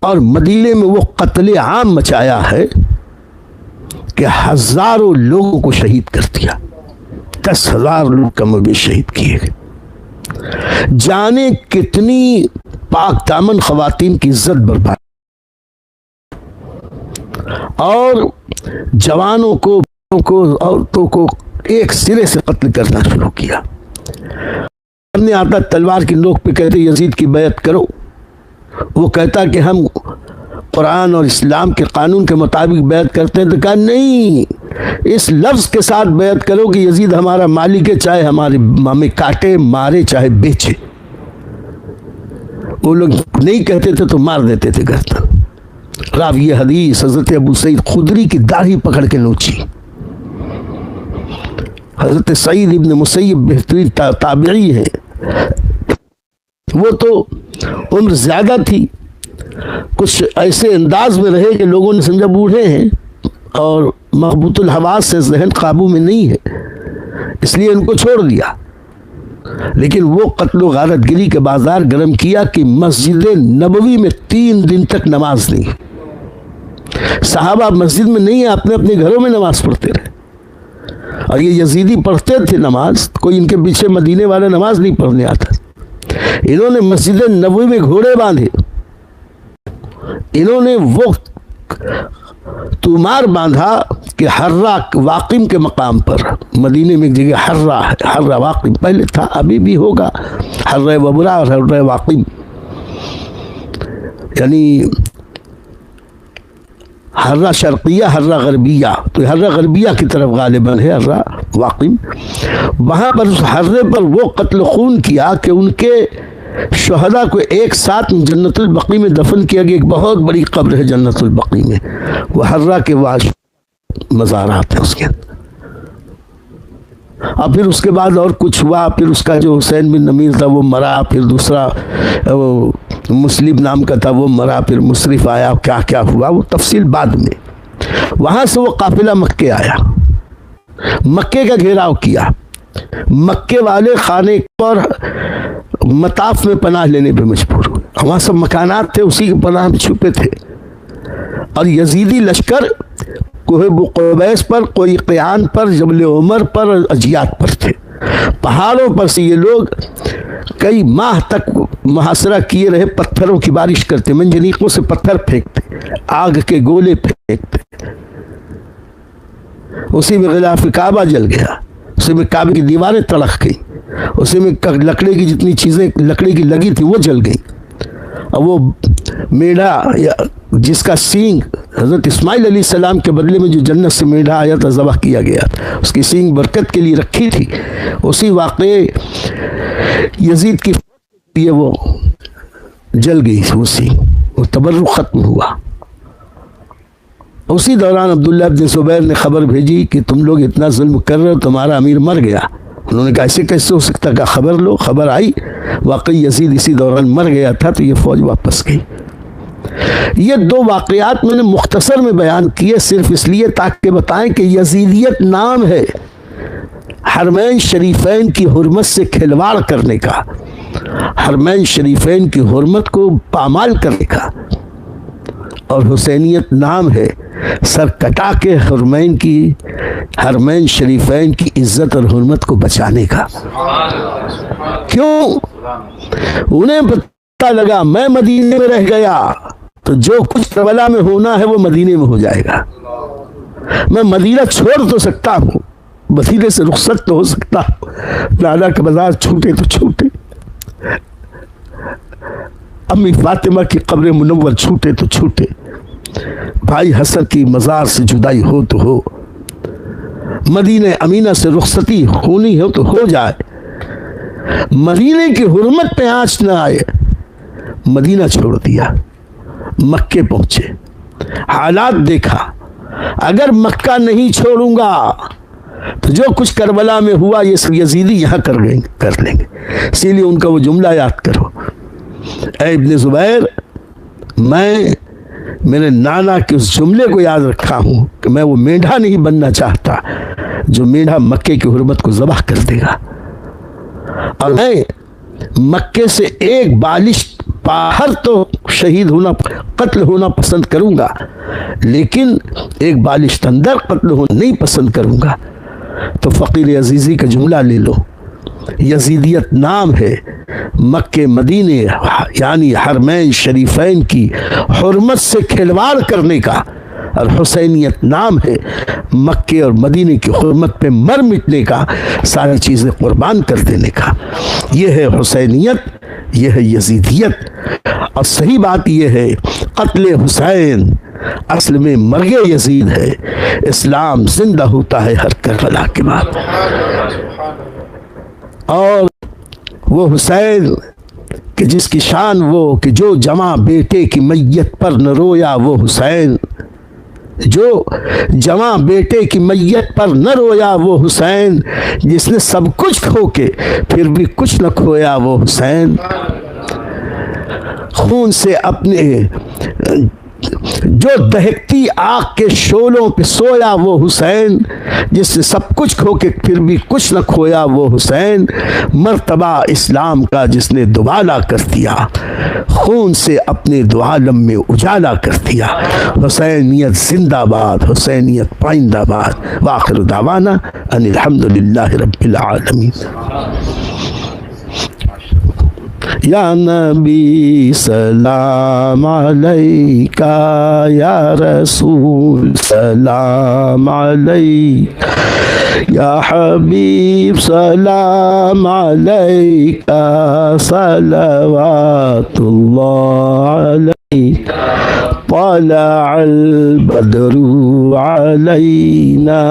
اور مدینے میں وہ قتل عام مچایا ہے کہ ہزاروں لوگوں کو شہید کر دیا، 10,000 لوگ کم و بیش شہید کیے گئے۔ جانے کتنی پاک دامن خواتین کی عزت برباد، اور جوانوں کو، عورتوں کو ایک سرے سے قتل کرنا شروع کیا۔ سامنے آتا تلوار کی نوک پہ کہتے یزید کی بیعت کرو، وہ کہتا کہ ہم قرآن اور اسلام کے قانون کے مطابق بیعت کرتے ہیں، تو کہا نہیں، اس لفظ کے ساتھ بیعت کرو کہ یزید ہمارا مالک ہے، چاہے ہمیں کاٹے، مارے، چاہے بیچے۔ وہ لوگ نہیں کہتے تھے تو مار دیتے تھے گردن۔ راوی حدیث حضرت ابو سعید خدری کی داڑھی پکڑ کے نوچی۔ حضرت سعید ابن مسیب بہترین تابعی ہیں، وہ تو عمر زیادہ تھی، کچھ ایسے انداز میں رہے کہ لوگوں نے سمجھا بوڑھے ہیں اور مغبوط الحواس سے ذہن قابو میں نہیں ہے، اس لیے ان کو چھوڑ دیا۔ لیکن وہ قتل و غارت گری کے بازار گرم کیا کہ مسجد نبوی میں 3 دن تک نماز نہیں۔ صحابہ مسجد میں نہیں، اپنے اپنے گھروں میں نماز پڑھتے رہے، اور یہ یزیدی پڑھتے تھے نماز، کوئی ان کے پیچھے مدینے والا نماز نہیں پڑھنے آتا۔ انہوں نے مسجد نبوی میں گھوڑے باندھے، انہوں نے وہ تومار باندھا کہ حرہ واقم کے مقام پر، مدینے میں ایک جگہ حرہ ہے، حرہ واقم پہلے تھا، ابھی بھی ہوگا، حرہ وبرا اور حرہ واقم، یعنی حرہ شرقیہ، حرہ غربیہ، تو حرہ غربیہ کی طرف غالباً ہے حرہ واقم۔ وہاں پر اس حرے پر وہ قتل خون کیا کہ ان کے شہداء کو ایک ساتھ جنت البقیع میں دفن کیا گیا۔ ایک بہت بڑی قبر ہے جنت البقیع میں، وہ حرہ کے مزارات ہیں اس کے اندر۔ اور پھر اس کے بعد اور کچھ ہوا، پھر اس کا جو حسین بن نمیر تھا وہ مرا، پھر دوسرا مسلم نام کا تھا وہ مرا، پھر مصرف آیا، کیا کیا ہوا وہ تفصیل بعد میں۔ وہاں سے وہ قافلہ مکے آیا، مکے کا گھیراؤ کیا، مکے والے خانے اور مطاف میں پناہ لینے پہ مجبور ہوئے، وہاں سب مکانات تھے اسی کے پناہ میں چھپے تھے، اور یزیدی لشکر کوہ قبیس پر، کوئی قیان پر، جبل عمر پر، اجیات پر تھے۔ پہاڑوں پر سے یہ لوگ کئی ماہ تک محاصرہ کیے رہے، پتھروں کی بارش کرتے، منجنیقوں سے پتھر پھینکتے، آگ کے گولے پھینکتے، اسی میں غلاف کعبہ جل گیا، اسی میں کعبے کی دیواریں تڑک گئیں، اسی میں لکڑی کی جتنی چیزیں لکڑی کی لگی تھی وہ جل گئیں، اور وہ میڑھا جس کا سینگ حضرت اسماعیل علیہ السلام کے بدلے میں جو جنت سے میڑھا آیا تھا، ذبح کیا گیا تھا، اس کی سینگ برکت کے لیے رکھی تھی، اسی واقعے یزید کی یہ وہ جل گئی، وہ سینگ، وہ تبرک ختم ہوا۔ اسی دوران عبداللہ ابن زبیر نے خبر بھیجی کہ تم لوگ اتنا ظلم کر رہے ہو، تمہارا امیر مر گیا۔ انہوں نے کہا ایسے کیسے ہو سکتا، کہ خبر لو۔ خبر آئی، واقعی یزید اسی دوران مر گیا تھا، تو یہ فوج واپس گئی۔ یہ دو واقعات میں نے مختصر میں بیان کیے صرف اس لیے تاکہ بتائیں کہ یزیدیت نام ہے حرمین شریفین کی حرمت سے کھلواڑ کرنے کا، حرمین شریفین کی حرمت کو پامال کرنے کا، اور حسینیت نام ہے سر کٹا کے حرمین شریفین کی عزت اور حرمت کو بچانے کا۔ کیوں؟ انہیں پتہ لگا میں مدینے میں رہ گیا تو جو کچھ کربلا میں ہونا ہے وہ مدینے میں ہو جائے گا۔ میں مدینہ چھوڑ تو سکتا ہوں، مدینے سے رخصت تو ہو سکتا ہوں، نانا کے بازار چھوٹے تو چھوٹے، امی فاطمہ کی قبر منور چھوٹے تو چھوٹے، بھائی حسن کی مزار سے جدائی ہو تو ہو، مدینہ امینہ سے رخصتی ہونی ہو تو ہو جائے، مدینے کی حرمت پہ آنچ نہ آئے۔ مدینہ چھوڑ دیا، مکے پہنچے، حالات دیکھا، اگر مکہ نہیں چھوڑوں گا تو جو کچھ کربلا میں ہوا یہ سب یزیدی یہاں کر لیں گے۔ اسی لیے ان کا وہ جملہ یاد کرو، اے ابن زبیر، میں میرے نانا کے اس جملے کو یاد رکھا ہوں کہ میں وہ میڈھا نہیں بننا چاہتا جو میڈھا مکے کی حرمت کو ذبح کر دے گا، اور میں مکے سے ایک بالش باہر تو شہید ہونا، قتل ہونا پسند کروں گا، لیکن ایک بالش اندر قتل ہونا نہیں پسند کروں گا۔ تو فقیر عزیزی کا جملہ لے لو، یزیدیت نام ہے مکے مدینے یعنی حرمین شریفین کی حرمت سے کھلواڑ کرنے کا، اور حسینیت نام ہے مکے اور مدینے کی حرمت پہ مر مٹنے کا، ساری چیزیں قربان کر دینے کا۔ یہ ہے حسینیت، یہ ہے یزیدیت۔ اور صحیح بات یہ ہے قتل حسین اصل میں مرگ یزید ہے، اسلام زندہ ہوتا ہے ہر کربلا کے بعد۔ اور وہ حسین کہ جس کی شان وہ کہ جو جمع بیٹے کی میت پر نہ رویا، وہ حسین جو جمع بیٹے کی میت پر نہ رویا، وہ حسین جس نے سب کچھ کھو کے پھر بھی کچھ نہ کھویا، وہ حسین خون سے اپنے جو دہکتی آگ کے شعلوں پہ سویا، وہ حسین جس نے سب کچھ کھو کے پھر بھی کچھ نہ کھویا، وہ حسین مرتبہ اسلام کا جس نے دوبالا کر دیا، خون سے اپنے دو عالم میں اجالا کر دیا۔ حسینیت زندہ باد، حسینیت پائندہ باد۔ وآخر دعوانا ان الحمدللہ رب العالمین۔ یا نبی سلام علیکہ، یا رسول سلام علیکہ، یا حبیب سلام علیکہ، صلوات اللہ علیکہ، طلع البدر علينا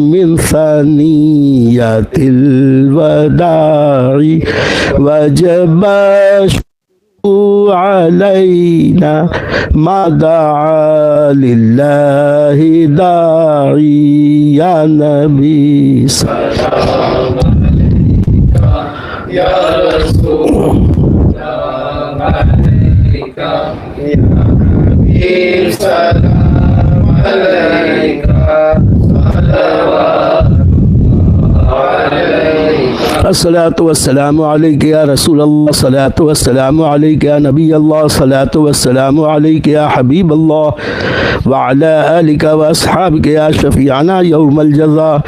من ثنية الوداع وجب الشكر علينا ما دعا لله داعي يا نبي سلام عليك يا رسول سلام عليك سلام عليك صلوات عليك الصلاة والسلام عليك يا رسول الله، الصلاة والسلام عليك يا نبي الله، الصلاة والسلام عليك يا حبيب الله، وعلى آلك وأصحابك يا شفيعنا يوم الجزاء.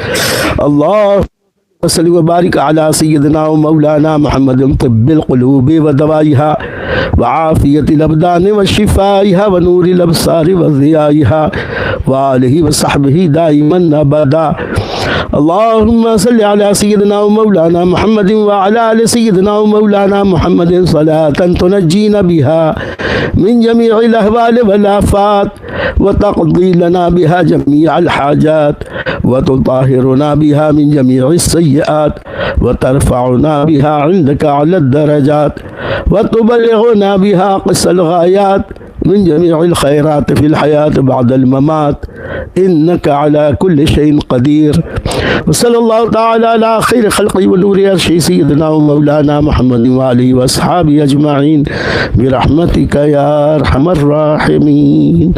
الله وصل وبارك على سيدنا ومولانا محمد طب القلوب ودوائها وعافية الأبدان وشفائها ونور الأبصار وضيائها وآله وصحبه دائما أبدا. اللهم صل على سيدنا ومولانا محمد وعلى آل سيدنا ومولانا محمد صلاة تنجينا بها من جميع الأهوال والآفات وتقضي لنا بها جميع الحاجات وتطهرنا بها من جميع السيئات وترفعنا بها عندك على الدرجات وتبلغنا بها أقصى الغايات من جميع الخيرات في الحياة بعد الممات إنك على كل شيء قدير. وصلى الله تعالى على خير خلقه ونور عرشه سيدنا ومولانا محمد وآله وأصحابه أجمعين برحمتك يا أرحم الراحمين.